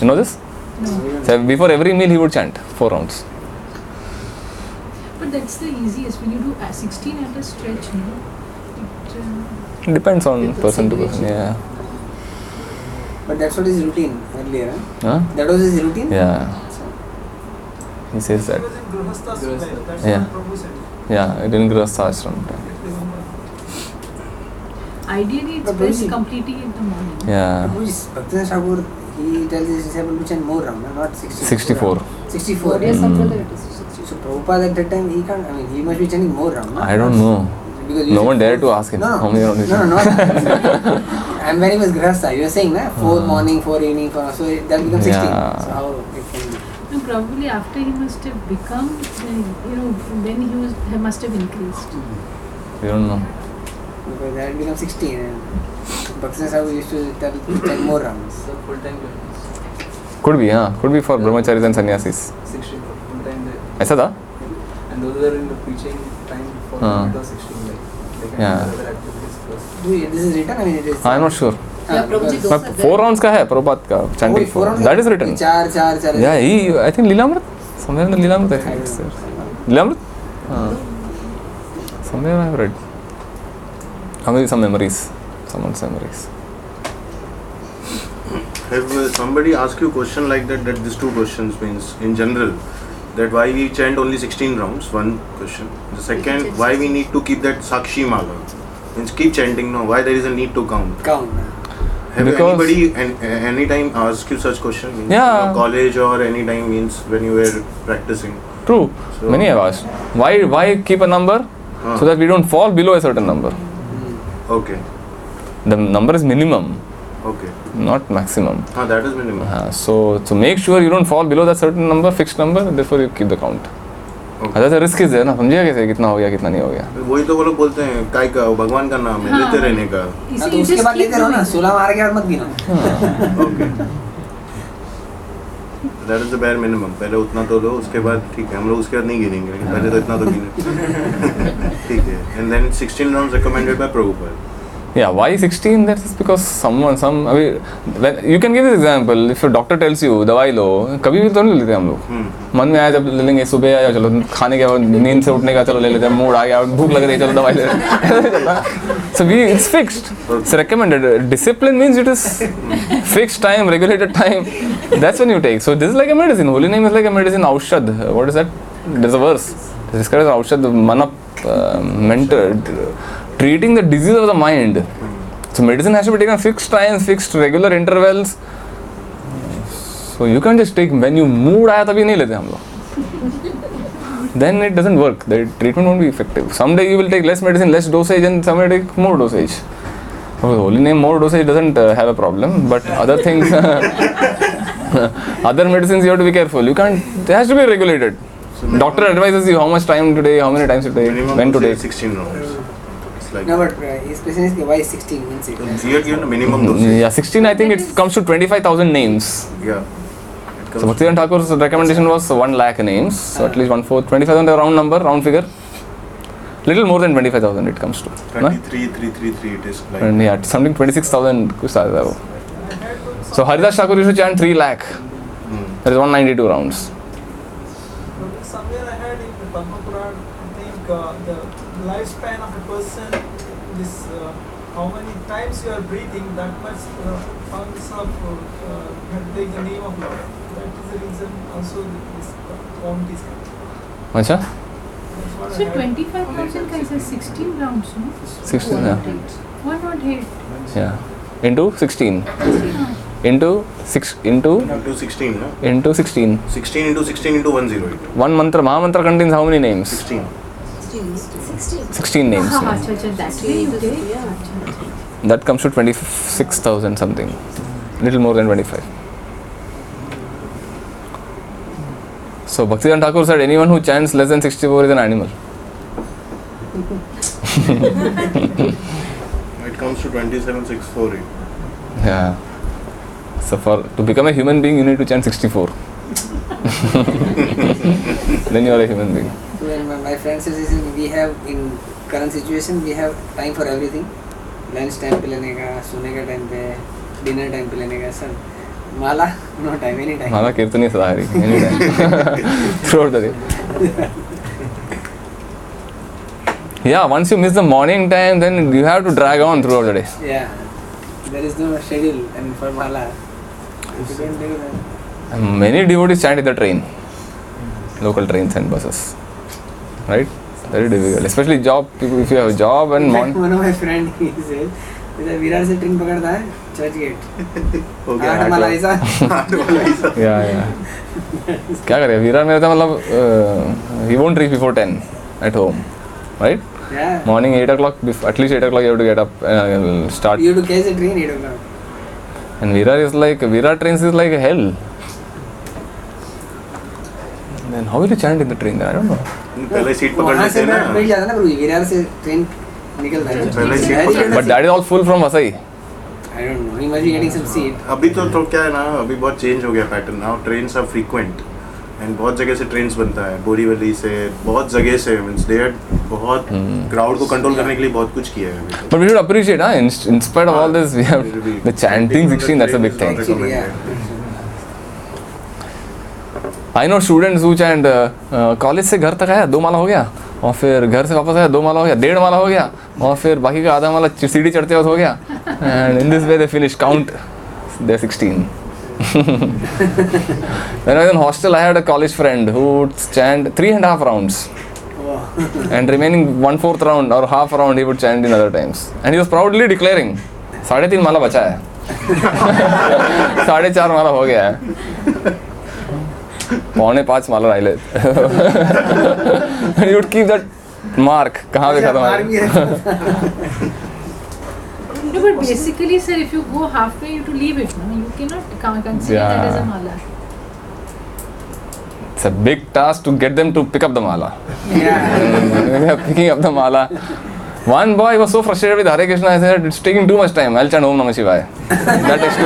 You know this? No. So before every meal he would chant 4 rounds. But that's the easiest when you do 16 at a stretch, It depends on person to person. Yeah. But that's what his routine earlier. Huh? That was his routine? Yeah. He says that. He was in Grihastha's way. That's Yeah. what Prabhu said. Yeah, it didn't Grihastha ashram. Ideally, it's best completing in the morning. Yeah. Bhaktishastri Thakur, he tells his disciple to chant more round, not 64. 64. So Prabhupada at that time, he must be chanting more round. No? I don't know. No one dared to ask him how many rounds he No. And when he was Grihastha, you were saying, 4 morning, 4 evening, 4, so that becomes 16. Yeah. So how it can be? And probably after he must have become, then he must have increased. We don't know. Because that becomes 16 and Bhaktishastri Thakur used to tell 10 more rounds. So full-time guidance. Could be, yeah. Could be for brahmacharis and sannyasis. 16 full-time there. ऐसा था? And those are in the preaching time for it was 16. They can Yeah. do other activities plus. This is written? It is. I'm not sure. Yeah, Prabhuji, those are there. 4 rounds का है Prabhupada का chanting 4 rounds. That is written. 4. Yeah, I think Lilamrit. Somewhere in the Lilamrit, I think it's there. Lilamrit? Somewhere I have read. Maybe some memories. Someone's memories. Have somebody asked you a question like that these 2 questions means in general that why we chant only 16 rounds, one question. The second, why we need to keep that Sakshi Mala, means keep chanting, no, why there is a need to count. Have Because anybody any time asked you such question? Means Yeah. in your college or any time means when you were practicing? True. So- Many have asked. Why keep a number so that we don't fall below a certain number? Okay. The number is minimum, Okay. not maximum. That is minimum. So to make sure you don't fall below that certain number, fixed number, therefore you keep the count. Otherwise the risk is there ना, समझिएगा कैसे कितना हो गया कितना नहीं हो गया. वही तो वो लोग बोलते हैं काय का भगवान का नाम है लेते रहने का. तो उसके बाद लेते रहो ना, 16 मार के बाद मत गिनो. Okay. That is the bare minimum. पहले उतना तो लो, उसके बाद ठीक है, हम लोग उसके बाद नहीं गिनेंगे, लेकिन पहले तो इतना तो गिने. ठीक है. And then 16 rounds recommended by Prabhupada. Yeah, why 16? That is because you can give this example. If a doctor tells you दवाई लो, कभी भी तो नहीं लेते हम लोग. मन में आया जब ले लेंगे, सुबह आया चलो खाने के बाद नींद से उठने का चलो ले लेते हैं, मूड आ गया भूख लग रही है चलो दवाई ले लेते हैं. So it's fixed. It's recommended. Discipline means it is fixed time, regulated time. That's when you take. So this is like a medicine. Holy name is like a medicine. Aushad. What is that? There's a verse. This is Aushad Manap, mental. Treating the disease of the mind. So medicine has to be taken at fixed times, fixed regular intervals. So you can't just take when you mood aaya tabhi nahi lete hum log. Then it doesn't work. The treatment won't be effective. Someday you will take less medicine, less dosage, and someday take more dosage. Holy name more dosage doesn't have a problem, but other things, other medicines you have to be careful. You can't. It has to be regulated. So doctor advises you how much time to take, how many times to take, when to take. 16 rounds. Like no, but his question is why 16 means it. So you are given a minimum dosage. Yeah, 16. I think it comes to 25,000 names. Yeah. So Bhaktivinoda Thakur's recommendation was 1 lakh names. So at least 1/4, 25,000 a round number, round figure. Little more than 25,000 it comes to. 23,333 it is like. And yeah, something 26,000 kuch tha wo. So Haridas Thakur used to chant 3 lakh. That is 192 rounds. Somewhere I heard in the Padma Puran, I think the lifespan of a person is how many times you are breathing, that much counts of take the name of Lord. That is the reason also this count is coming. Acha? So 25,000 guys are 16 rounds, no? 16, yeah. 108. Yeah. Into 16. Into 16, no? Into 16. 16 into 16 into 108. One mantra, Mahamantra contains how many names? 16. 16 names. That's way you take. That comes to 26,000 something. Little more than 25. So Bhaktivinoda Thakur said anyone who chants less than 64 is an animal. It comes to 27,648. Yeah. So to become a human being, you need to chant 64. Then you are a human being. When my friend says we have in current situation we have time for everything. Lunch time पे लेने का, सोने का time पे, dinner time पे लेने का सब. Mala, no time, any time. Mala kirtani sadhari, any time. Throughout the day. Yeah, once you miss the morning time, then you have to drag on throughout the day. Yeah, there is no schedule, and for Mala, if you don't do that. Many devotees chant in the train, local trains and buses, right? Very difficult, especially job people. If you have a job and one of my friend he said, Virar se train पकड़ता है, church gate. आठ माला ऐसा. Yeah. क्या करें? विरार में रहता मतलब he won't reach before 10 at home, right? Yeah. Morning 8 o'clock, at least 8 o'clock you have to get up and start. You have to catch a train 8 o'clock. And Virar trains is like hell. Then how will you chant in the train? I don't know. पहले seat पकड़ लेते हैं ना. बैठ जाता ना प्रभु विरार से train निकलता है. पहले सीट पकड़. But that is all full from Vasai. I don't know. He must be getting some seat. अभी तो क्या है ना, अभी बहुत चेंज हो गया pattern. Now trains are frequent. And बहुत जगह से ट्रेन्स बनता है, बोरीवली से, बहुत जगह से. मींस दे हैड बहुत क्राउड को कंट्रोल करने के लिए बहुत कुछ किया है. But we should appreciate, in spite of all this, we have the chanting 16. That's a big thing. I know students who chant college से घर तक आया 2 माला हो गया, और फिर घर से वापस आया 2 माला हो गया, 1.5 माला हो गया, और फिर बाकी का आधा माला सीढ़ी चढ़ते वक्त हो गया. And in this way they finish count. They're 16. When I was in hostel, I had a college friend who would chant 3.5 rounds. And remaining 1/4 round or half round he would chant in other times. And he was proudly declaring, 3.5 माला बचा है. 4.5 माला हो गया है. 4.5 माला रह ले. And he would keep that mark. कहाँ पे खत्म है? No, but basically, sir, if you go halfway, you have to leave it. No, you cannot consider that as a mala. It's a big task to get them to pick up the mala. Yeah. They are picking up the mala. One boy was so frustrated with Hare Krishna, I said, it's taking too much time. I'll chant Om Namah Shivaya. That takes 2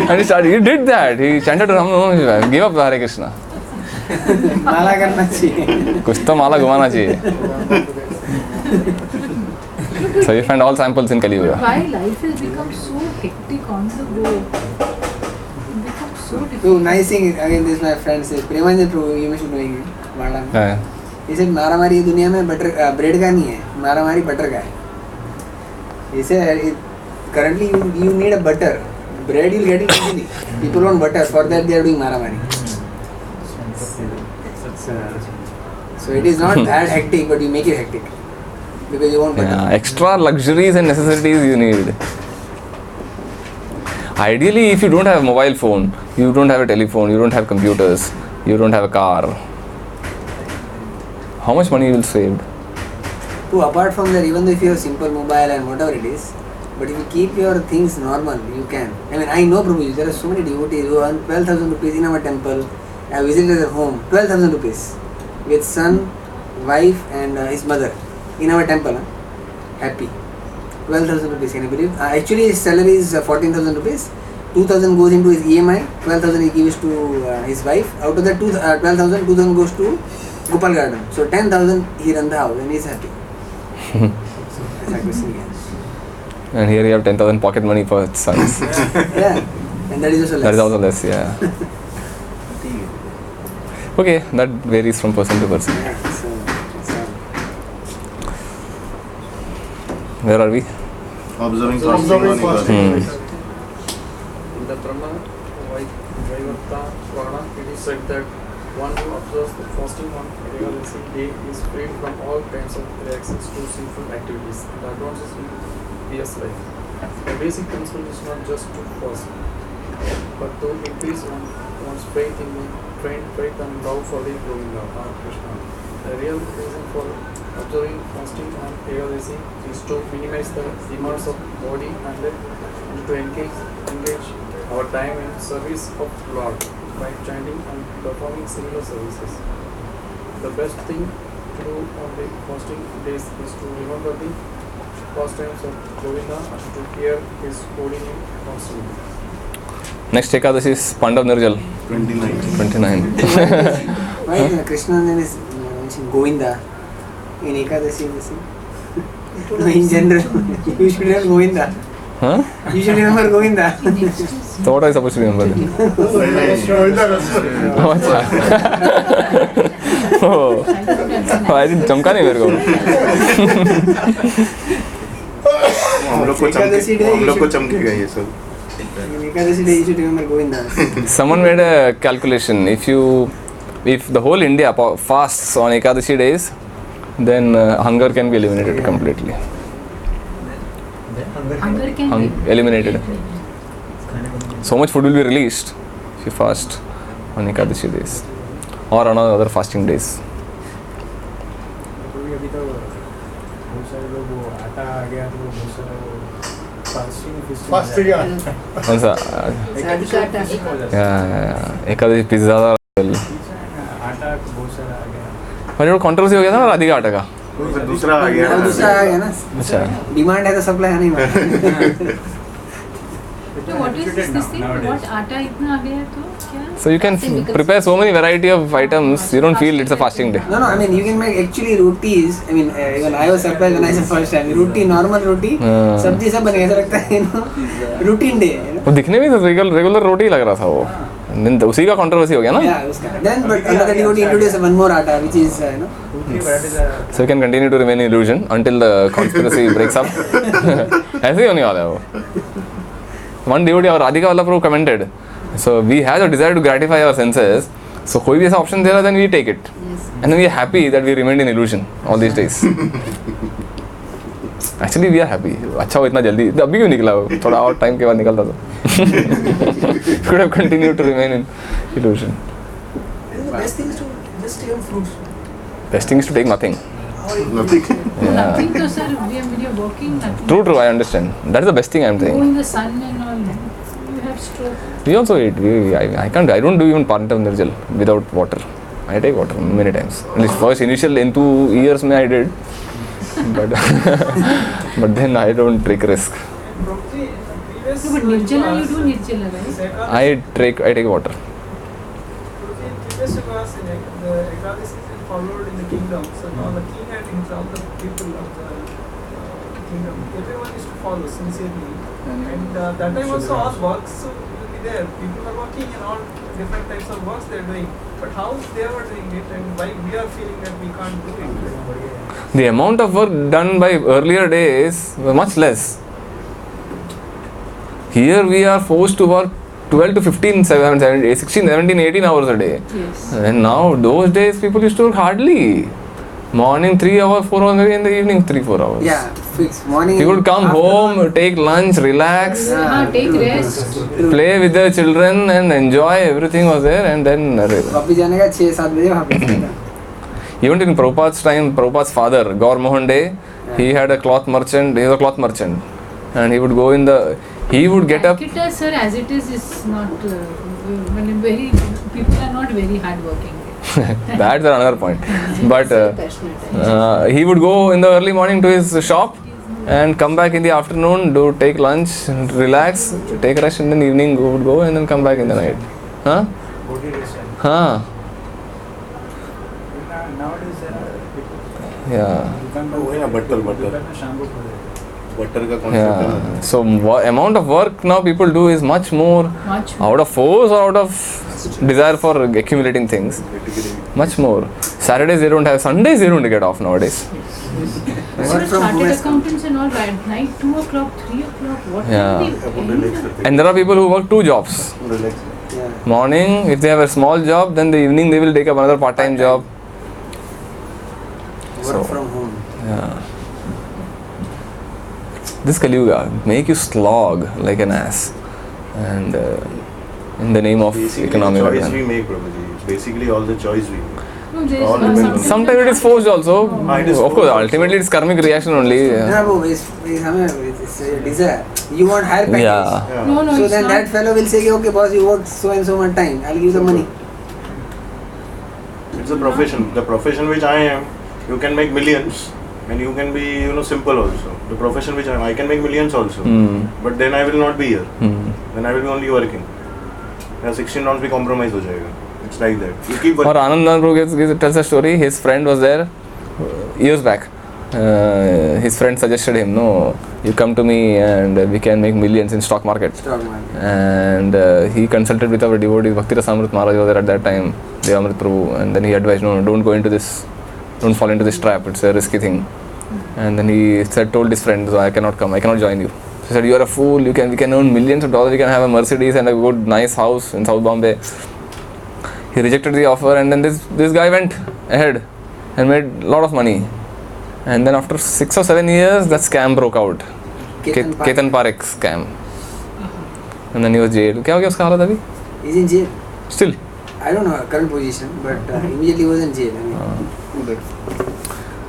minutes. And he did that. He chanted Om Namah Shivaya. Give up Hare Krishna. माला करना चाहिए. कुछ तो माला घुमाना चाहिए. So you find all samples in Kali Yuga. Why life has become so hectic on the go? It becomes so So difficult. nice thing again. This my friend says. Premanjit Prabhu, you should know him. Madam. Yeah. He said मारामारी दुनिया में butter bread का नहीं है, मारामारी butter का है. He said currently you need a butter. Bread you'll get it easily. People want butter. For that they are doing maramari. So it is not that hectic, but you make it hectic because you want butter. Yeah, extra luxuries and necessities you need. Ideally, if you don't have a mobile phone, you don't have a telephone, you don't have computers, you don't have a car, how much money you will save? So apart from that, even though if you have simple mobile and whatever it is, but if you keep your things normal, you can. I mean, I know Prabhu, there are so many devotees who earn 12,000 rupees in our temple. I visited their home, 12,000 rupees with son, wife and his mother in our temple. Happy. 12,000 rupees, can you believe? Actually his salary is 14,000 rupees. 2,000 goes into his EMI, 12,000 he gives to his wife. Out of that 12,000, 2,000 goes to Gopal Garden. So 10,000 he runs the house and he is happy. And here you have 10,000 pocket money for sons. Yeah, and that is also less. That is also less, yeah. Okay, that varies from person to person. Where are we? Observing So fasting on fasting. Ekadasi. In the Brahma Vaivarta Purana, it is said that one who observes the fasting on Ekadasi day is freed from all kinds of reactions to sinful activities and advances in pious life. The basic principle is not just to fast, but to increase one's faith and love for the Govinda, Lord Krishna. The real reason for observing fasting on Ekadasi is to minimize the demands of body and to engage our time in service of Lord by chanting and performing similar services. The best thing to do on the fasting days is to remember the pastimes of Govinda and to hear his holy name constantly. Next Ekadashi is Pandav Nirjal. 29. Why Krishna name is mentioned Govinda in Ekadashi? No, in general, you should remember Govinda. Huh? You should remember Govinda. So what are you supposed to remember then? Oh, I didn't चमका नहीं मेरे को. हम लोग को चमकेगा ये सब. In Ekadashi day, you should remember Govinda. Someone made a calculation. If the whole India fasts on Ekadashi days, then hunger can be eliminated completely. Hunger can be Eliminated. So much food will be released if you fast on Ekadashi days or on other fasting days. अभी तो बहुत सारे लोग वो आटा आ गया तो बहुत सारे वो Fasting, yeah. कौन सा? Ekadashi pizza था. आटा बहुत सारा आ गया. पर ये कंट्रोवर्सी हो गया था ना राधिका आटा का. दूसरा आ गया. दूसरा आ गया ना. अच्छा. डिमांड है तो सप्लाई है नहीं. So what is this thing? What आटा इतना आ गया तो क्या? So you can prepare so many variety of items. You don't feel it's a fasting day. No, I mean you can make actually rotis. I mean even I was surprised when I saw first time roti, normal roti, सब्जी सब बनेगा. ऐसा लगता है routine day. वो दिखने में regular रोटी लग रहा था वो. Then उसी का कंट्रोवर्सी हो गया ना. Yeah, उसका. Then but another devotee introduced one more atta which is So you can continue to remain in illusion until the conspiracy breaks up. ऐसे ही होने वाला है वो. One devotee और राधिका वाला Prabhu commented. So we have a desire to gratify our senses. So कोई भी ऐसा option दे रहा then we take it. And then we are happy that we remained in illusion all these days. Actually we are happy. अच्छा वो इतना जल्दी अभी क्यों निकला वो? थोड़ा और टाइम के बाद निकलता तो. Could have continued to remain in illusion. The best thing is to just take fruits. Best thing is to take nothing. Nothing. Yeah. Nothing to sir, when you're walking, nothing. True, I understand. That is the best thing I am Go saying. in the sun and all, you have stroke. We also eat. I can't. I don't do even Pandav Nirjal without water. I take water many times. At least first initial in 2 years I did, but then I don't take risk. No, but Nirjala, you do Nirjala, right? I take water. Previous was the Ekadasi is followed in the kingdom. So now the king and all the people of the kingdom, everyone is to follow sincerely. And that time also all works will be there. People are working in all different types of works they are doing. But how they were doing it and why we are feeling that we can't do it? The amount of work done by earlier days was much less. Here we are forced to work 12 to 15, 17, 16, 17, 18 hours a day. Yes. And now those days people used to work hardly. Morning 3 hours, 4 hours, maybe in the evening 3-4 hours. Yeah, fix. Morning. People would come home, afternoon. take lunch, relax, Take rest. play with their children and enjoy. Everything was there and then वापिस जाने का 6-7 बजे वापिस जाएगा. even in Prabhupada's time, Prabhupada's father, Gaur Mohan Dey, he had a cloth merchant, he was a cloth merchant. And he would go in the, he would get up. Calcutta, sir, as it is not very, people are not very hardworking. That's another point. But he would go in the early morning to his shop and come back in the afternoon, take lunch, relax, take rest, and then evening would go and then come back in the night. Huh? Huh? Nowadays there are people. Yeah. Butter का concept Yeah. So amount of work now people do is much more out of force or out of desire for accumulating things. Much more. Saturdays they don't have, Sundays they don't get off nowadays. So chartered accountants and all, right? Night 2 o'clock, 3 o'clock, what Yeah. can they And there are people who work 2 jobs. Morning, if they have a small job, then the evening they will take up another part-time job. Work from home. Yeah. This Kali Yuga make you slog like an ass, and in the name of basically economic the choice development. we make, Prabhuji. It's basically all the choice we make. No, there is All something depends. Sometimes it is forced also. It is Of course, forced ultimately it's karmic reaction only. No, it's a desire. You want higher package. Yeah. No, So it's then not. that fellow will say, okay boss, you work so and so much time, I'll give you the money. It's a profession. The profession which I am, you can make millions, and you can be, simple also. The profession which I can make millions also, but then I will not be here. Then I will be only working. Yeah, 16 rounds भी compromise हो जाएगा. It's like that. You keep working. Or Anand Prabhu tells a story. His friend was there years back. His friend suggested him, no, you come to me and we can make millions in stock market. Stock market. And he consulted with our devotees. Bhaktishastri Maharaj was there at that time, Devamrit Prabhu, and then he advised, no, don't go into this, don't fall into this trap, it's a risky thing. And then he told his friend, so I cannot come, I cannot join you. He said, you are a fool, we can earn millions of dollars, we can have a Mercedes and a good nice house in South Bombay. He rejected the offer, and then this guy went ahead and made a lot of money. And then after 6 or 7 years, that scam broke out. Ketan Parekh scam. And then he was jailed. क्या हो गया उसका हालत अभी? He's in jail. Still. I don't know current position, but immediately he was in jail.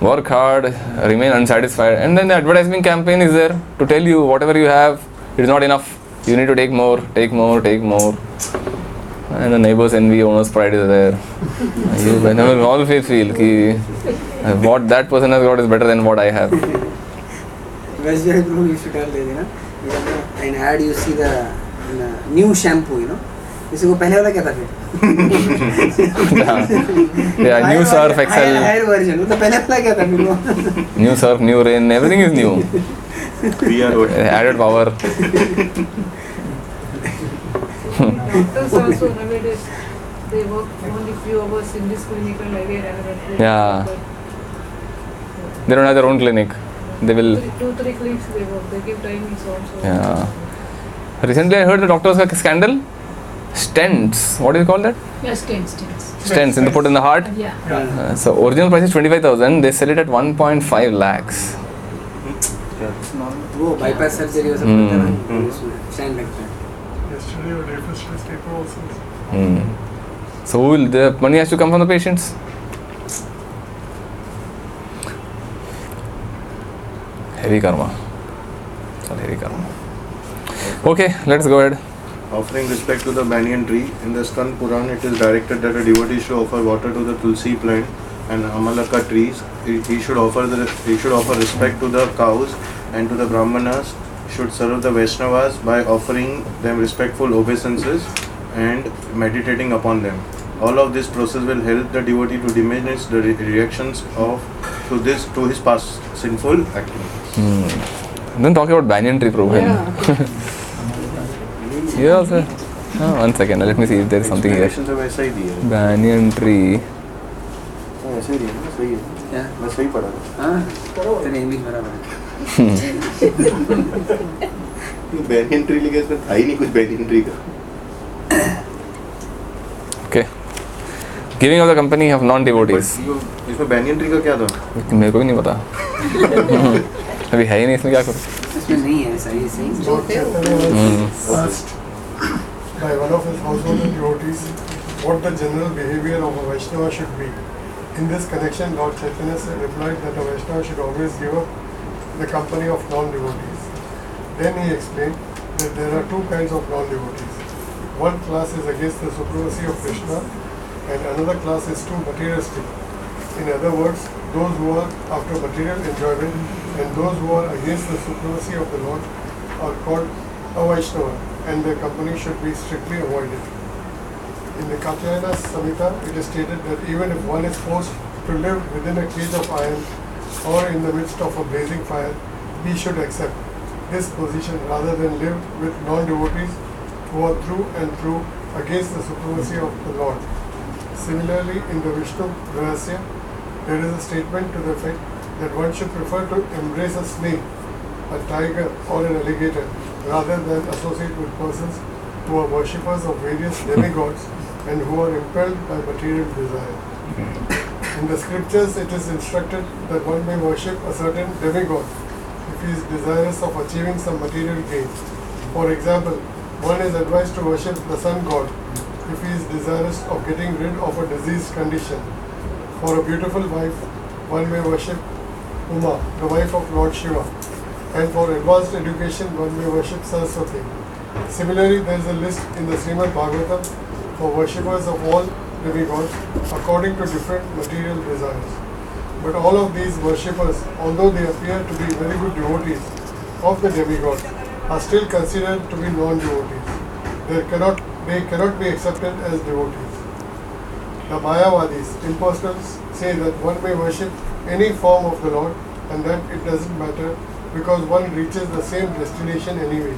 Work hard, remain unsatisfied, and then the advertising campaign is there to tell you whatever you have, it is not enough. You need to take more, take more, take more. And the neighbors envy, owners' pride is there. You whenever always feel कि what that person has got is better than what I have. West Bengal Prabhu used to tell this, in ad you see the new shampoo, किसी को पहले वाला क्या था फिर? Yeah, new Surf Excel. Higher version. तो पहले वाला क्या था फिर वो? New Surf, new Rain, everything is new. We are what? Added power. Doctors also nowadays, they work only few hours in this clinic and again another clinic. Yeah. They don't have their own clinic. They will. 2-3 clinics they work. They give timings also. Yeah. Recently I heard the doctors got scandal. Stents. What do you call that? Yeah, stents. Stents in the put in the heart. Yeah. So original price is 25,000. They sell it at 1.5 lakhs. वो bypass surgery वो सब करते हैं ना, उसमें stand लगता है. Yesterday or day first paper also. So who will the money has to come from the patients. Heavy karma. Heavy karma. Okay, let's go ahead. Offering respect to the banyan tree. In the Skand Puran, it is directed that a devotee should offer water to the tulsi plant and amalaka trees. He should offer respect to the cows, and to the brahmanas should serve the Vaishnavas by offering them respectful obeisances and meditating upon them. All of this process will help the devotee to diminish the reactions to his past sinful activities. Then talk about banyan tree, Prabhu. Here also. One second, let me see if there is something here. Banyan tree. तेरे English बराबर है. Banyan tree लिखा इसमें था ही नहीं कुछ banyan tree का. Okay. Giving of the company of non-devotees. इसमें बैनियन ट्री का क्या था? मेरे को भी नहीं पता. अभी है ही नहीं, इसमें क्या करूँ? इसमें नहीं है, सही सही. By one of his household devotees, what the general behavior of a Vaishnava should be. In this connection, Lord Chaitanya replied that a Vaishnava should always give up the company of non-devotees. Then he explained that there are two kinds of non-devotees. One class is against the supremacy of Krishna and another class is too materialistic. In other words, those who are after material enjoyment and those who are against the supremacy of the Lord are called a Vaishnava and their company should be strictly avoided. In the Katyayana Samhita, it is stated that even if one is forced to live within a cage of iron or in the midst of a blazing fire, he should accept this position rather than live with non-devotees who are through and through against the supremacy of the Lord. Similarly, in the Vishnu Rahasya, there is a statement to the effect that one should prefer to embrace a snake, a tiger or an alligator rather than associate with persons who are worshippers of various demigods and who are impelled by material desire. In the scriptures, it is instructed that one may worship a certain demigod if he is desirous of achieving some material gain. For example, one is advised to worship the sun god if he is desirous of getting rid of a diseased condition. For a beautiful wife, one may worship Uma, the wife of Lord Shiva, and for advanced education, one may worship Saraswati. Similarly, there is a list in the Srimad Bhagavatam for worshippers of all demigods according to different material desires. But all of these worshippers, although they appear to be very good devotees of the demigod, are still considered to be non-devotees. They cannot be accepted as devotees. The Mayavadis, impersonals, say that one may worship any form of the Lord and that it doesn't matter because one reaches the same destination anyway.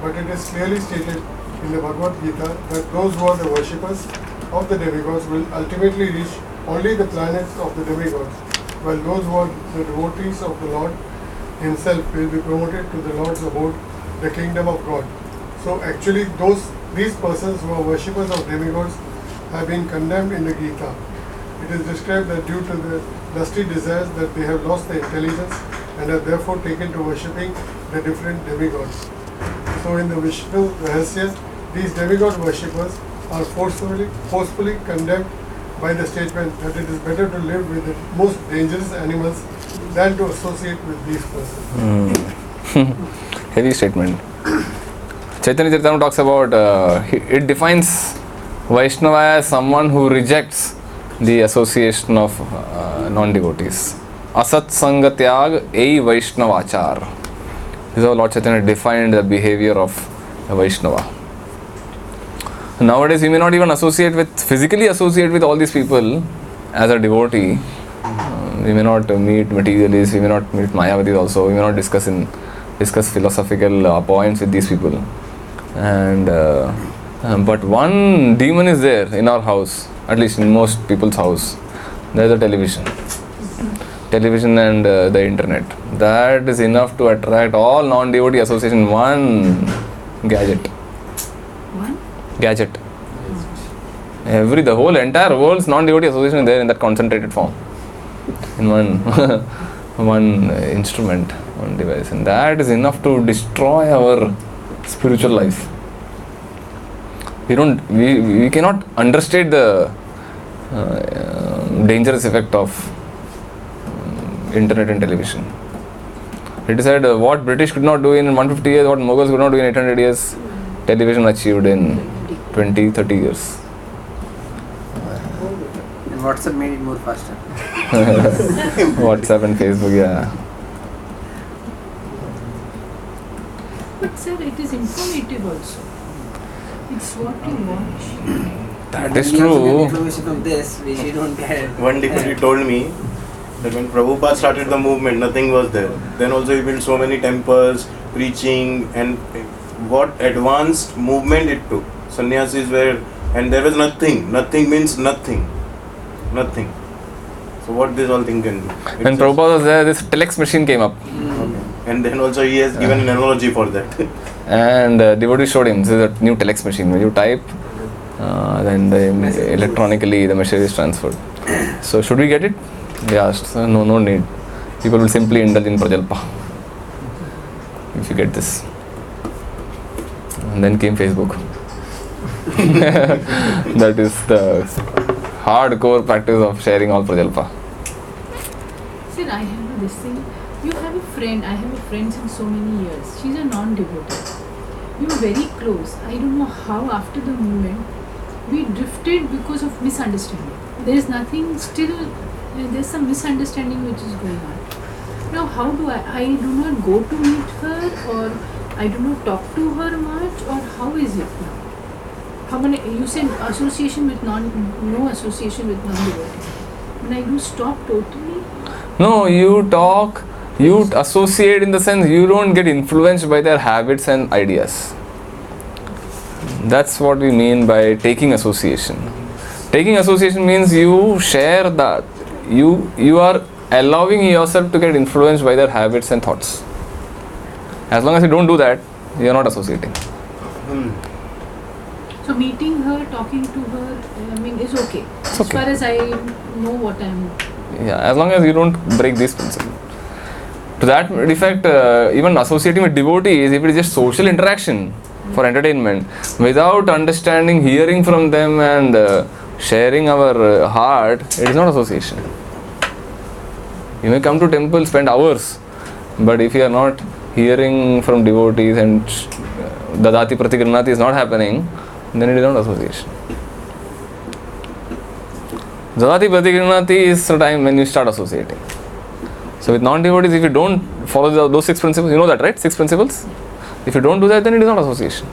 But it is clearly stated in the Bhagavad Gita that those who are the worshippers of the demigods will ultimately reach only the planets of the demigods, while those who are the devotees of the Lord himself will be promoted to the Lord's abode, the kingdom of God. So actually these persons who are worshippers of demigods have been condemned in the Gita. It is described that due to the lusty desires that they have lost their intelligence and are therefore taken to worshipping the different demigods. So in the Vishnu Rahasya, these demigod worshippers are forcefully condemned by the statement that it is better to live with the most dangerous animals than to associate with these persons. Heavy statement. Chaitanya Charitamrita talks about, it defines Vaishnava as someone who rejects the association of non-devotees. Asat Sanga Tyag Ei Vaishnavachar. This is how Lord Chaitanya defined the behavior of a Vaishnava. Nowadays, we may not even physically associate with all these people as a devotee. We may not meet materialists, we may not meet Mayavadis also, we may not discuss philosophical points with these people. And but one demon is there in our house, at least in most people's house. There is a television and the internet. That is enough to attract all non-devotee association. One gadget. The whole entire world's non-devotee association is there in that concentrated form. In one instrument, one device. And that is enough to destroy our spiritual life. We cannot understate the dangerous effect of internet and television. It is said what British could not do in 150 years, what Mughals could not do in 800 years, television achieved in 20-30 years. And WhatsApp made it more faster. WhatsApp and Facebook, yeah. But sir, it is informative also. It's what you watch. That is true. Information from this, we don't get. One devotee told me That when Prabhupada started the movement, nothing was there. Then also he built so many temples, preaching, and what advanced movement it took. Sannyasis were, and there was nothing. Nothing means nothing. Nothing. So what this whole thing can do? When Prabhupada was there, this telex machine came up. Okay. And then also he has given an analogy for that. And devotee showed him, this is a new telex machine. When you type, then electronically the message is transferred. So should we get it? They asked. So no need. People will simply indulge in prajalpa if you get this. And then came Facebook. That is the hardcore practice of sharing all prajalpa. Sir, I have this thing. You have a friend. I have a friend since so many years. She's a non-devotee. We were very close. I don't know how after the movement we drifted because of misunderstanding. There is nothing still. There's some misunderstanding which is going on. Now, how do I do not go to meet her, or I do not talk to her much, or how is it now? How many, you said association with no association with non-devotee. When I do stop totally? No, you talk, you associate in the sense you don't get influenced by their habits and ideas. That's what we mean by taking association. Taking association means you share that. You are allowing yourself to get influenced by their habits and thoughts. As long as you don't do that, you are not associating. So meeting her, talking to her, I mean, is okay. It's as okay. far as I know what I am. Yeah, as long as you don't break this principle. To that effect, even associating with devotees, if it is just social interaction for entertainment, without understanding, hearing from them and sharing our heart, it is not association. You may come to temple, spend hours, but if you are not hearing from devotees and dadati pratigranati is not happening, then it is not association. Dadati pratigranati is the time when you start associating. So with non-devotees, if you don't follow those 6 principles, you know that, right? 6 principles? If you don't do that, then it is not association.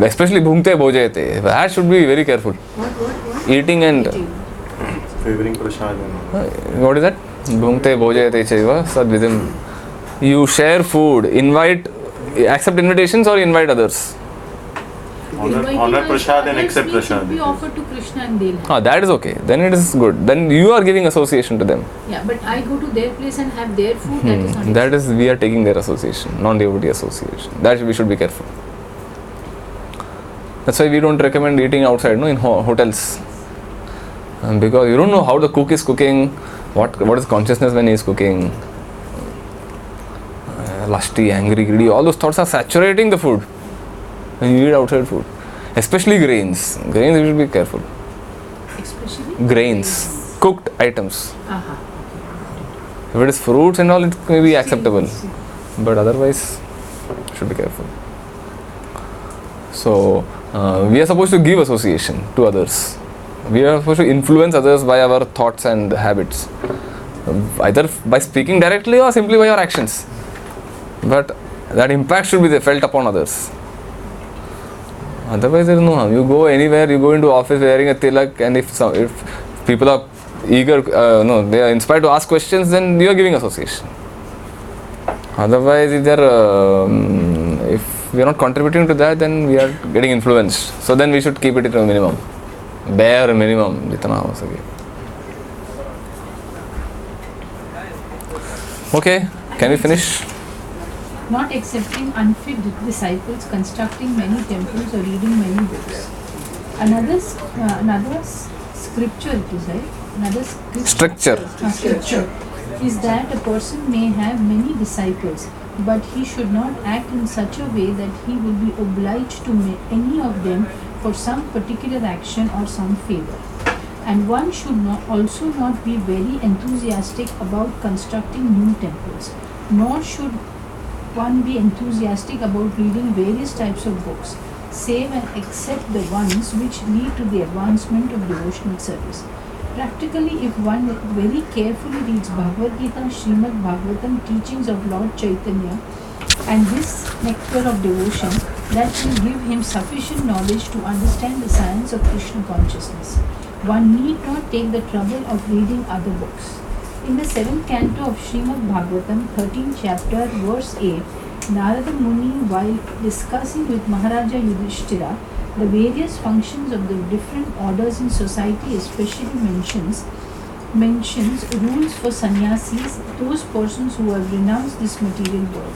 Especially bhungte bhojayate. That should be very careful. What? Eating and... Favoring prasad. What is that? Bhungte bhojayate chaiva sadvidam. You share food, accept invitations or invite others. Honor prasad and accept prasad. Should be offered to Krishna and they'll. That is okay. Then it is good. Then you are giving association to them. Yeah, but I go to their place and have their food, that is not. That is, we are taking their association, non-devotee association. That we should be careful. That's why we don't recommend eating outside, in hotels. Because you don't know how the cook is cooking, what is consciousness when he is cooking. Lusty, angry, greedy, all those thoughts are saturating the food when you eat outside food. Especially grains. Grains, you should be careful. Especially? Grains. Cooked items. Uh-huh. If it is fruits and all, it may be acceptable. But otherwise, should be careful. So, we are supposed to give association to others. We are supposed to influence others by our thoughts and habits. Either by speaking directly or simply by our actions. But that impact should be felt upon others. Otherwise, there is no harm. You go anywhere, you go into office wearing a tilak, and if people are eager, they are inspired to ask questions, then you are giving association. Otherwise, if we are not contributing to that, then we are getting influenced. So then we should keep it at a minimum. Bare minimum, jitna ho sake. Okay, can we finish? Not accepting unfit disciples, constructing many temples or reading many books. Another scripture it is, right? Another Structure is that a person may have many disciples, but he should not act in such a way that he will be obliged to make any of them for some particular action or some favor. And one should also not be very enthusiastic about constructing new temples, nor should one be enthusiastic about reading various types of books, save and except the ones which lead to the advancement of devotional service. Practically, if one very carefully reads Bhagavad Gita, Srimad Bhagavatam, teachings of Lord Chaitanya, and this nectar of devotion, that will give him sufficient knowledge to understand the science of Krishna consciousness. One need not take the trouble of reading other books. In the 7th canto of Srimad Bhagavatam, 13th chapter, verse 8, Narada Muni, while discussing with Maharaja Yudhishthira the various functions of the different orders in society, especially mentions rules for sannyasis, those persons who have renounced this material world.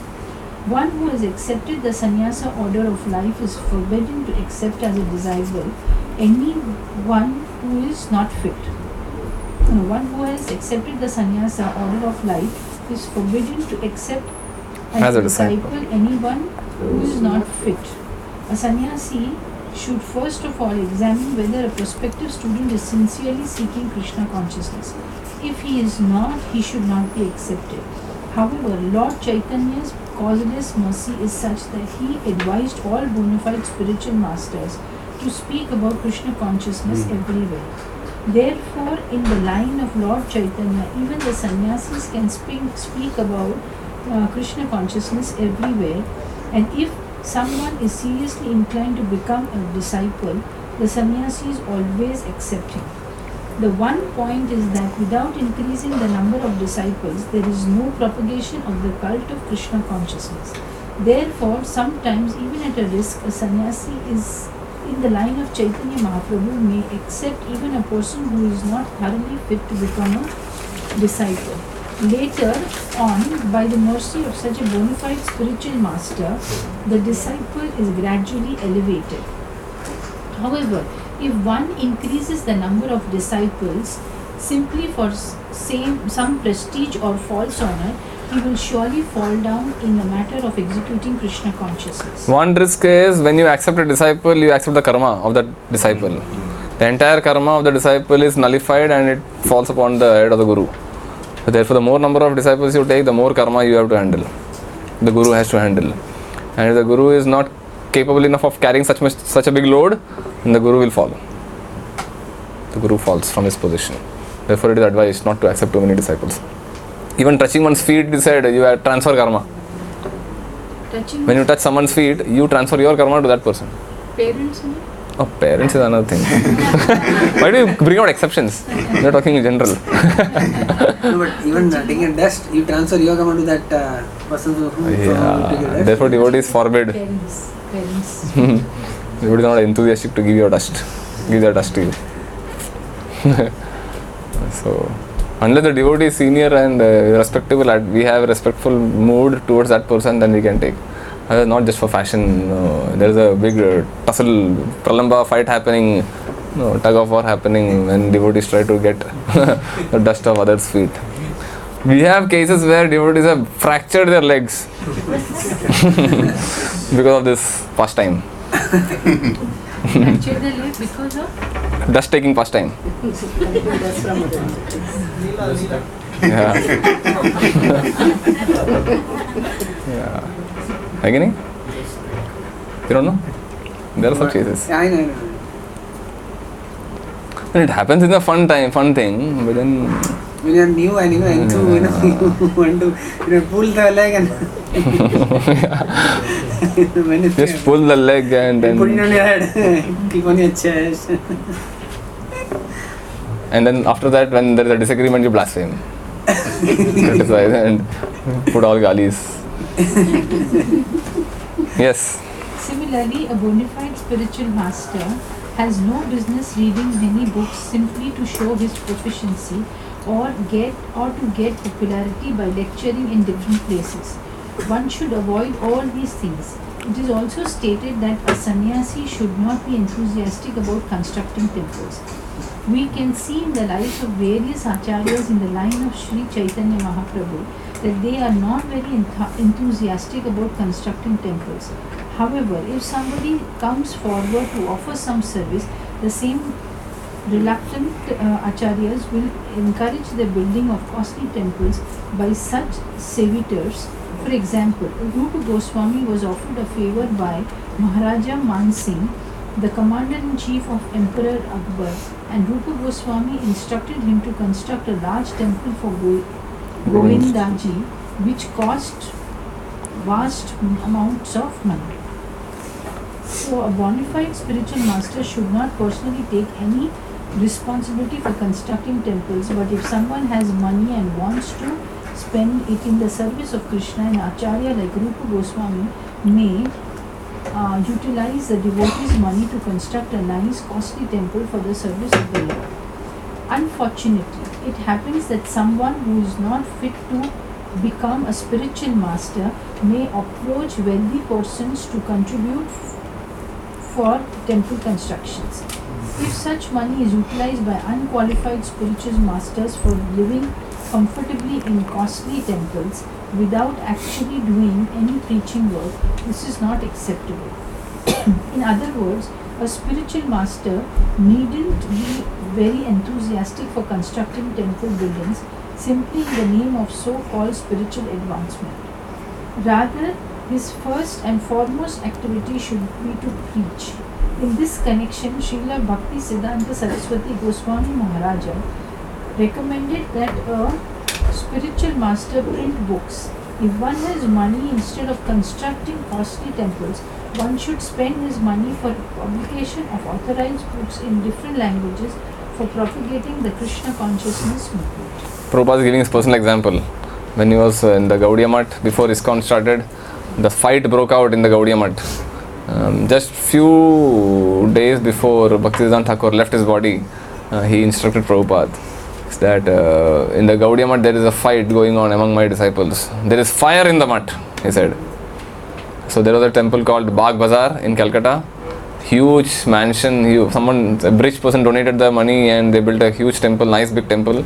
One who has accepted the sannyasa order of life is forbidden to accept as a disciple anyone who is not fit. One who has accepted the sannyasa order of life is forbidden to accept as a disciple anyone who is not fit. A sannyasi should first of all examine whether a prospective student is sincerely seeking Krishna consciousness. If he is not, he should not be accepted. However, Lord Chaitanya's causeless mercy is such that he advised all bona fide spiritual masters to speak about Krishna consciousness everywhere. Therefore, in the line of Lord Chaitanya, even the sannyasis can speak about Krishna consciousness everywhere, and if someone is seriously inclined to become a disciple, the sannyasis always accept him. The one point is that without increasing the number of disciples, there is no propagation of the cult of Krishna consciousness. Therefore, sometimes, even at a risk, a sannyasi is in the line of Chaitanya Mahaprabhu may accept even a person who is not thoroughly fit to become a disciple. Later on, by the mercy of such a bona fide spiritual master, the disciple is gradually elevated. However, if one increases the number of disciples simply for some prestige or false honor, he will surely fall down in the matter of executing Krishna consciousness. One risk is when you accept a disciple, you accept the karma of that disciple. The entire karma of the disciple is nullified and it falls upon the head of the guru. So therefore, the more number of disciples you take, the more karma you have to handle. The guru has to handle. And if the guru is not capable enough of carrying such a big load, then the guru will fall. The guru falls from his position. Therefore, it is advised not to accept too many disciples. Even touching one's feet, he said, you have transfer karma. When you touch someone's feet, you transfer your karma to that person. Parents? Oh, parents is another thing. Why do you bring out exceptions? You are talking in general. No, but even taking a dust, you transfer your karma to that person who Therefore, devotees forbid. Parents. Devotees are not enthusiastic to give your dust. Give their dust to you. So, unless the devotee is senior and respectable, we have a respectful mood towards that person, then we can take. Not just for fashion. There is a big tussle, pralamba fight happening, tug of war happening when devotees try to get the dust of others' feet. We have cases where devotees have fractured their legs because of this pastime. Fractured the leg because of? Dust taking pastime. Yeah. Yeah. Agony? You don't know? There are some cases. Yeah, I know. And it happens in a fun thing, but then When you are new and you want to pull the leg and just pull the leg and then put it on your head, keep on your chest. And then after that, when there is a disagreement, you blaspheme, criticize and put all galis. Yes. Similarly, a bona fide spiritual master has no business reading many books simply to show his proficiency or to get popularity by lecturing in different places. One should avoid all these things. It is also stated that a sannyasi should not be enthusiastic about constructing temples. We can see in the lives of various acharyas in the line of Sri Chaitanya Mahaprabhu that they are not very enthusiastic about constructing temples. However, if somebody comes forward to offer some service, the same reluctant acharyas will encourage the building of costly temples by such servitors. For example, Rupa Goswami was offered a favor by Maharaja Man Singh, the commander-in-chief of Emperor Akbar, and Rupa Goswami instructed him to construct a large temple for Govindaji, which cost vast amounts of money. So a bona fide spiritual master should not personally take any responsibility for constructing temples, but if someone has money and wants to spend it in the service of Krishna, an acharya like Rupa Goswami may utilize the devotee's money to construct a nice, costly temple for the service of the Lord. Unfortunately, it happens that someone who is not fit to become a spiritual master may approach wealthy persons to contribute for temple constructions. If such money is utilized by unqualified spiritual masters for living comfortably in costly temples without actually doing any preaching work, this is not acceptable. In other words, a spiritual master needn't be very enthusiastic for constructing temple buildings simply in the name of so-called spiritual advancement. Rather, his first and foremost activity should be to preach. In this connection, Srila Bhakti Siddhanta Saraswati Goswami Maharaja recommended that a spiritual master print books. If one has money, instead of constructing costly temples, one should spend his money for publication of authorized books in different languages for propagating the Krishna consciousness movement. Prabhupada is giving his personal example. When he was in the Gaudiya Math, before ISKCON started, the fight broke out in the Gaudiya Math. Just few days before Bhaktisiddhanta Thakur left his body, he instructed Prabhupada that in the Gaudiya Math there is a fight going on among my disciples. There is fire in the Math, he said. So there was a temple called Bagh Bazaar in Calcutta. Huge mansion, a rich person donated the money and they built a huge temple, nice big temple.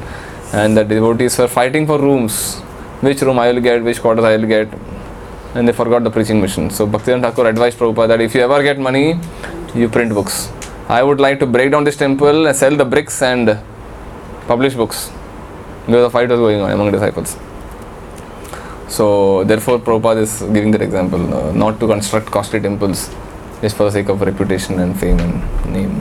And the devotees were fighting for rooms. Which room I will get, which quarters I will get. And they forgot the preaching mission. So Bhaktisiddhanta Thakur advised Prabhupada that if you ever get money, you print books. I would like to break down this temple and sell the bricks and publish books. Because the fight was going on among disciples. So therefore Prabhupada is giving that example, not to construct costly temples just for the sake of reputation and fame and name.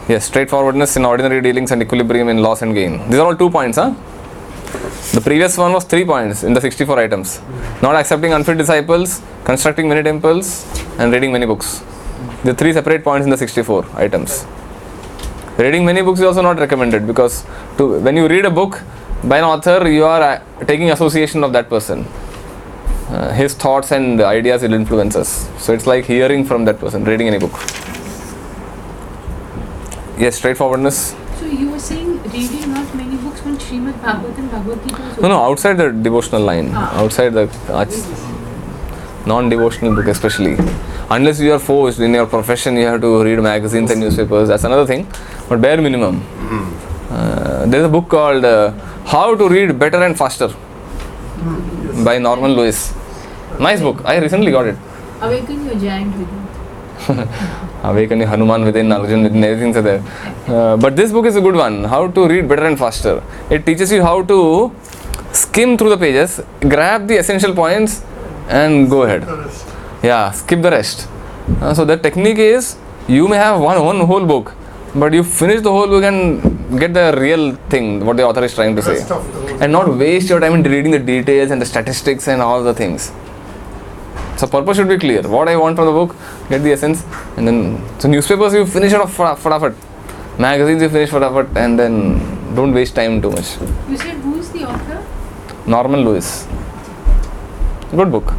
Yes, straightforwardness in ordinary dealings and equilibrium in loss and gain. These are all 2 points, huh? The previous one was 3 points in the 64 items. Not accepting unfit disciples, constructing many temples, and reading many books. The 3 separate points in the 64 items. Reading many books is also not recommended because when you read a book by an author, you are taking association of that person. His thoughts and ideas will influence us. So it's like hearing from that person, reading any book. Yes, straightforwardness. So you were saying reading not many books when Srimad Bhagavatam and Bhagavad Gita was No, outside the devotional line. Outside the non-devotional book especially. Unless you are forced in your profession, you have to read magazines and newspapers. That's another thing. But bare minimum. There's a book called How to Read Better and Faster by Norman Lewis. Nice book. I recently got it. Awaken your giant within. Awaken your Hanuman within, Arjun within, everything's there. But this book is a good one. How to read better and faster. It teaches you how to skim through the pages, grab the essential points and go ahead. Yeah, skip the rest. So the technique is, you may have one whole book, but you finish the whole book and get the real thing, what the author is trying to say. And not waste your time in reading the details and the statistics and all the things. So purpose should be clear. What I want from the book, get the essence, and then so newspapers you finish it off fatafat. Magazines you finish fatafat, and then don't waste time too much. You said who is the author? Norman Lewis. Good book.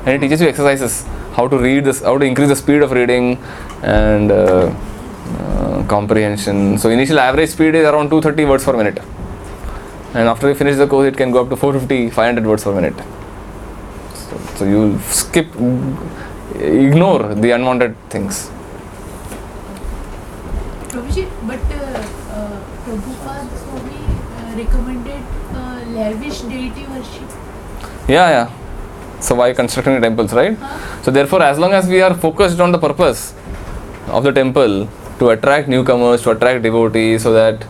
And it teaches you exercises, how to read this, how to increase the speed of reading and comprehension. So initial average speed is around 230 words per minute. And after you finish the course, it can go up to 450, 500 words per minute. So you ignore the unwanted things. Prabhuji, but Prabhupada Swami recommended lavish deity worship. Yeah. So why constructing the temples, right? So therefore, as long as we are focused on the purpose of the temple to attract newcomers, to attract devotees, so that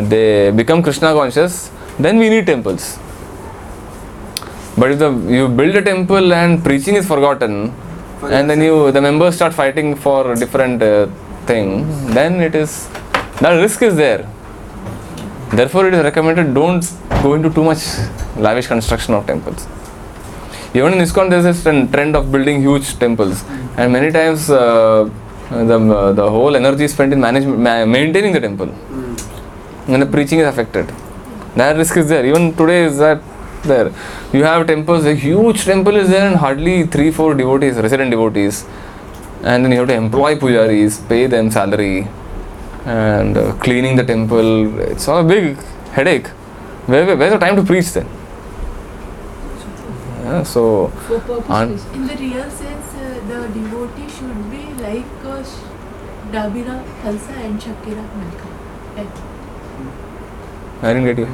they become Krishna conscious, then we need temples. But if you build a temple and preaching is forgotten, and then the members start fighting for different thing, then the risk is there. Therefore, it is recommended don't go into too much lavish construction of temples. Even in ISKCON, there is this trend of building huge temples, and many times The whole energy is spent in maintaining the temple. And the preaching is affected. That risk is there. Even today is that there. You have temples, a huge temple is there and hardly 3-4 devotees, resident devotees. And then you have to employ pujaris, pay them salary, and cleaning the temple. It's all a big headache. Where's the time to preach then? Yeah, so in the real sense, the devotee should be like Dabira, Khalsa and Shakira Malka. I didn't get you.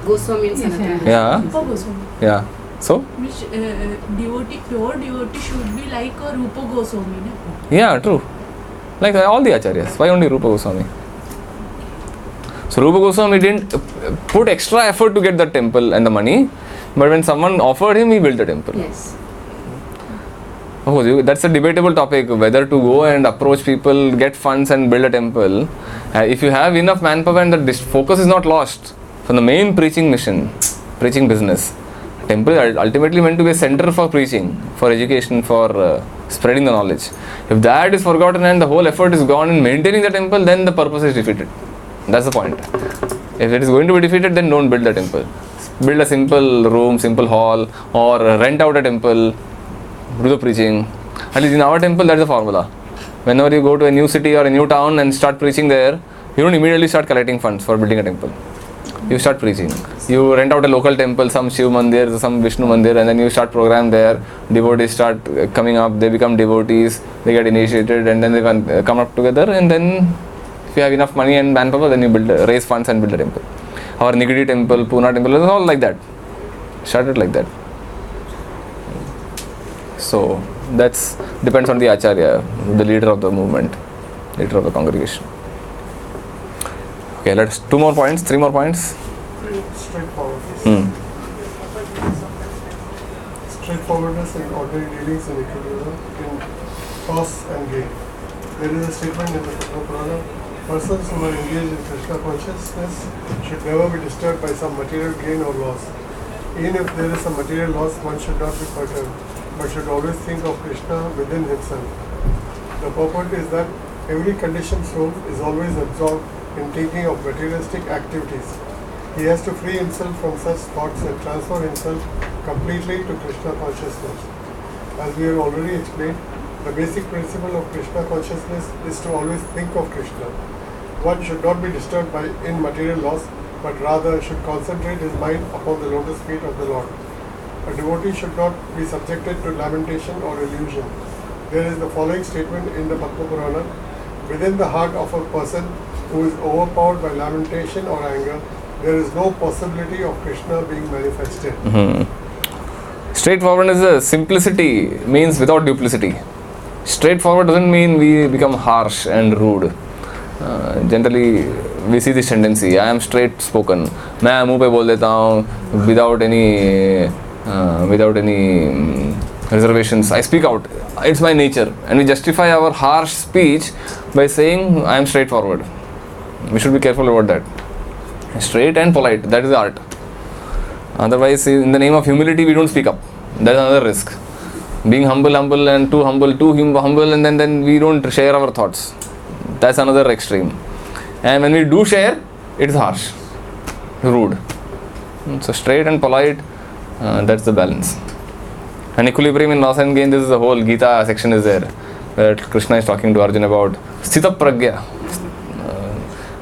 Goswami and Sanatana. Yeah. Rupa Goswami. Yeah. So? Which pure devotee should be like a Rupa Goswami. Ne? Yeah, true. Like all the acharyas. Why only Rupa Goswami? So Rupa Goswami didn't put extra effort to get the temple and the money, but when someone offered him, he built the temple. Yes. Of course, that's a debatable topic, whether to go and approach people, get funds and build a temple. If you have enough manpower and the focus is not lost from the main preaching mission, preaching business, temple is ultimately meant to be a center for preaching, for education, for spreading the knowledge. If that is forgotten and the whole effort is gone in maintaining the temple, then the purpose is defeated. That's the point. If it is going to be defeated, then don't build the temple. Build a simple room, simple hall, or rent out a temple, do the preaching. At least in our temple, that's the formula. Whenever you go to a new city or a new town and start preaching there, you don't immediately start collecting funds for building a temple. You start preaching. You rent out a local temple, some Shiv Mandir, some Vishnu Mandir, and then you start program there. Devotees start coming up, they become devotees, they get initiated, and then they can come up together. And then, if you have enough money and manpower, then you raise funds and build a temple. Our Nigadi temple, Pune temple, it's all like that. Started like that. So that's depends on the acharya, the leader of the movement, leader of the congregation. Okay, let's 3 more points. Straightforwardness. Straightforwardness in ordinary dealings in equilibrium, in cost and gain. There is a statement in the Purana: persons who are engaged in Krishna consciousness should never be disturbed by some material gain or loss. Even if there is some material loss, one should not be perturbed, but should always think of Krishna within himself. The purport is that every conditioned soul is always absorbed in thinking of materialistic activities. He has to free himself from such thoughts and transfer himself completely to Krishna consciousness. As we have already explained, the basic principle of Krishna consciousness is to always think of Krishna. One should not be disturbed by immaterial loss, but rather should concentrate his mind upon the lotus feet of the Lord. A devotee should not be subjected to lamentation or illusion. There is the following statement in the Bhakti Purana: within the heart of a person who is overpowered by lamentation or anger, there is no possibility of Krishna being manifested. Straightforward is a simplicity, means without duplicity. Straightforward doesn't mean we become harsh and rude. Generally, we see this tendency. I am straight spoken. मैं मुंह पे बोल देता हूँ without any reservations. I speak out. It's my nature, and we justify our harsh speech by saying I am straightforward. We should be careful about that. Straight and polite, that is the art. Otherwise, in the name of humility, we don't speak up. That's another risk. Being humble and too humble, and then we don't share our thoughts. That's another extreme. And when we do share, it's harsh, rude. So straight and polite, that's the balance. And equilibrium in loss and gain, this is the whole Gita section is there, where Krishna is talking to Arjuna about Sthita Pragya.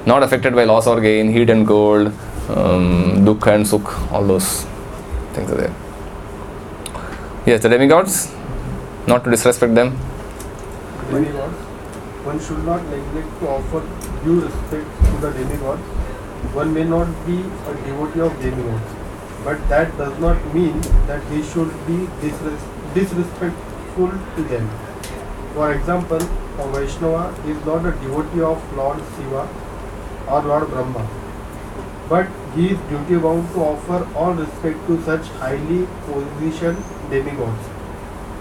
Not affected by loss or gain, heat and cold, dukkha and sukh, all those things are there. Yes, the demigods, not to disrespect them. Demigods, one should not neglect to offer due respect to the demigods. One may not be a devotee of demigods, but that does not mean that he should be disrespectful to them. For example, a Vaishnava is not a devotee of Lord Shiva or Lord Brahma, but he is duty bound to offer all respect to such highly positioned demigods.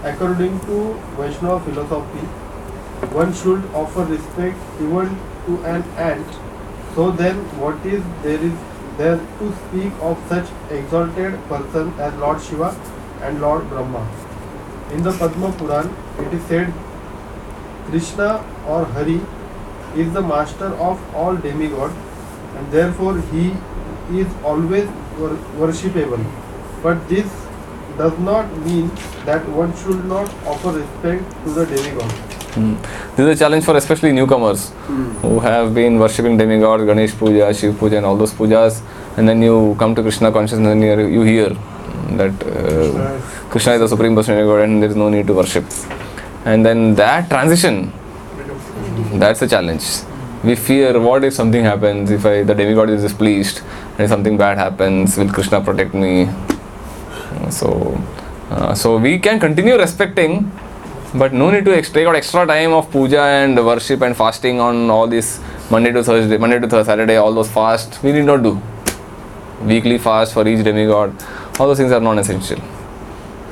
According to Vaishnava philosophy, one should offer respect even to an ant. So then, what is there to speak of such exalted person as Lord Shiva and Lord Brahma? In the Padma Puran, it is said Krishna or Hari is the master of all demigods, and therefore he is always worshipable. But this does not mean that one should not offer respect to the demigod. This is a challenge for especially newcomers who have been worshipping demigods, Ganesh Puja, Shiv Puja and all those pujas, and then you come to Krishna consciousness and you hear that Krishna is the supreme personality of God and there is no need to worship. And then that transition, that's a challenge. We fear, what if something happens, if the demigod is displeased and if something bad happens, will Krishna protect me? So we can continue respecting, but no need to take out extra time of puja and worship and fasting on all this Monday to Saturday, all those fasts. We need not do. Weekly fast for each demigod, all those things are non essential.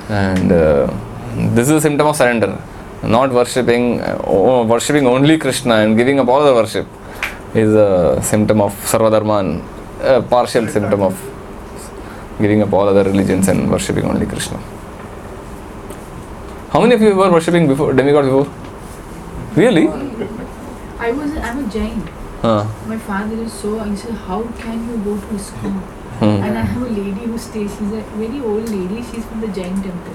And this is a symptom of surrender. Not worshipping only Krishna and giving up all the worship is a symptom of Sarvadharman, a partial symptom of giving up all other religions and worshipping only Krishna. How many of you were worshipping demigod before? Really? I'm a Jain. My father is so, he said, how can you go to ISKCON? And I have a lady who stays, she's a very old lady, she's from the Jain temple.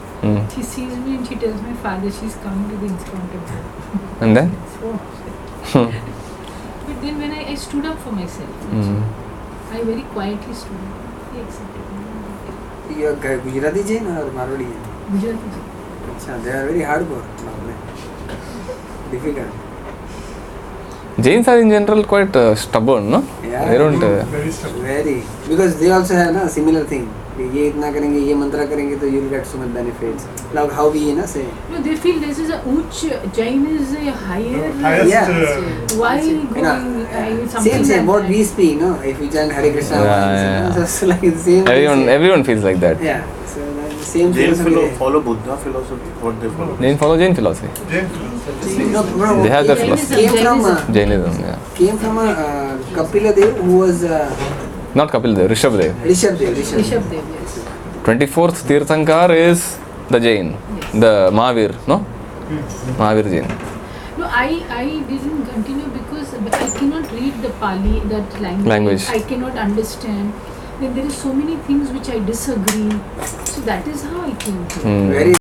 She sees me and she tells my father she's coming to the ISKCON temple. And then? But then when I stood up for myself, I very quietly stood up. He accepted me. You are Gujarati Jain or Marwadi Jain? Gujarati Jain. They are very hardcore. Difficult. Jains are in general quite stubborn, no? Yeah, they don't. Very stubborn. Very. Because they also have a similar thing. ये इतना करेंगे, ये मंत्र करेंगे तो you will get so much benefits. Like how we say. No, they feel this is a Uch, Jain is a higher. Why going something Same. like What that? we speak, no? If we chant Hare Krishna, just like the same. Everyone feels like that. Yeah. So that's the same Jain philosophy. follow Buddha philosophy. What they follow? Jain follow Jain philosophy. No, bro, They have the philosophy. Jainism, yeah. Came from a Kapila Dev who was Not Kapil Dev, Rishabh Dev. Rishabh Dev, yes. 24th Tirthankar is the Jain, the Mahavir, no? Mahavir Jain. No, I didn't continue because I cannot read the Pali, that language. I cannot understand. Then there is so many things which I disagree. So that is how I came to. Very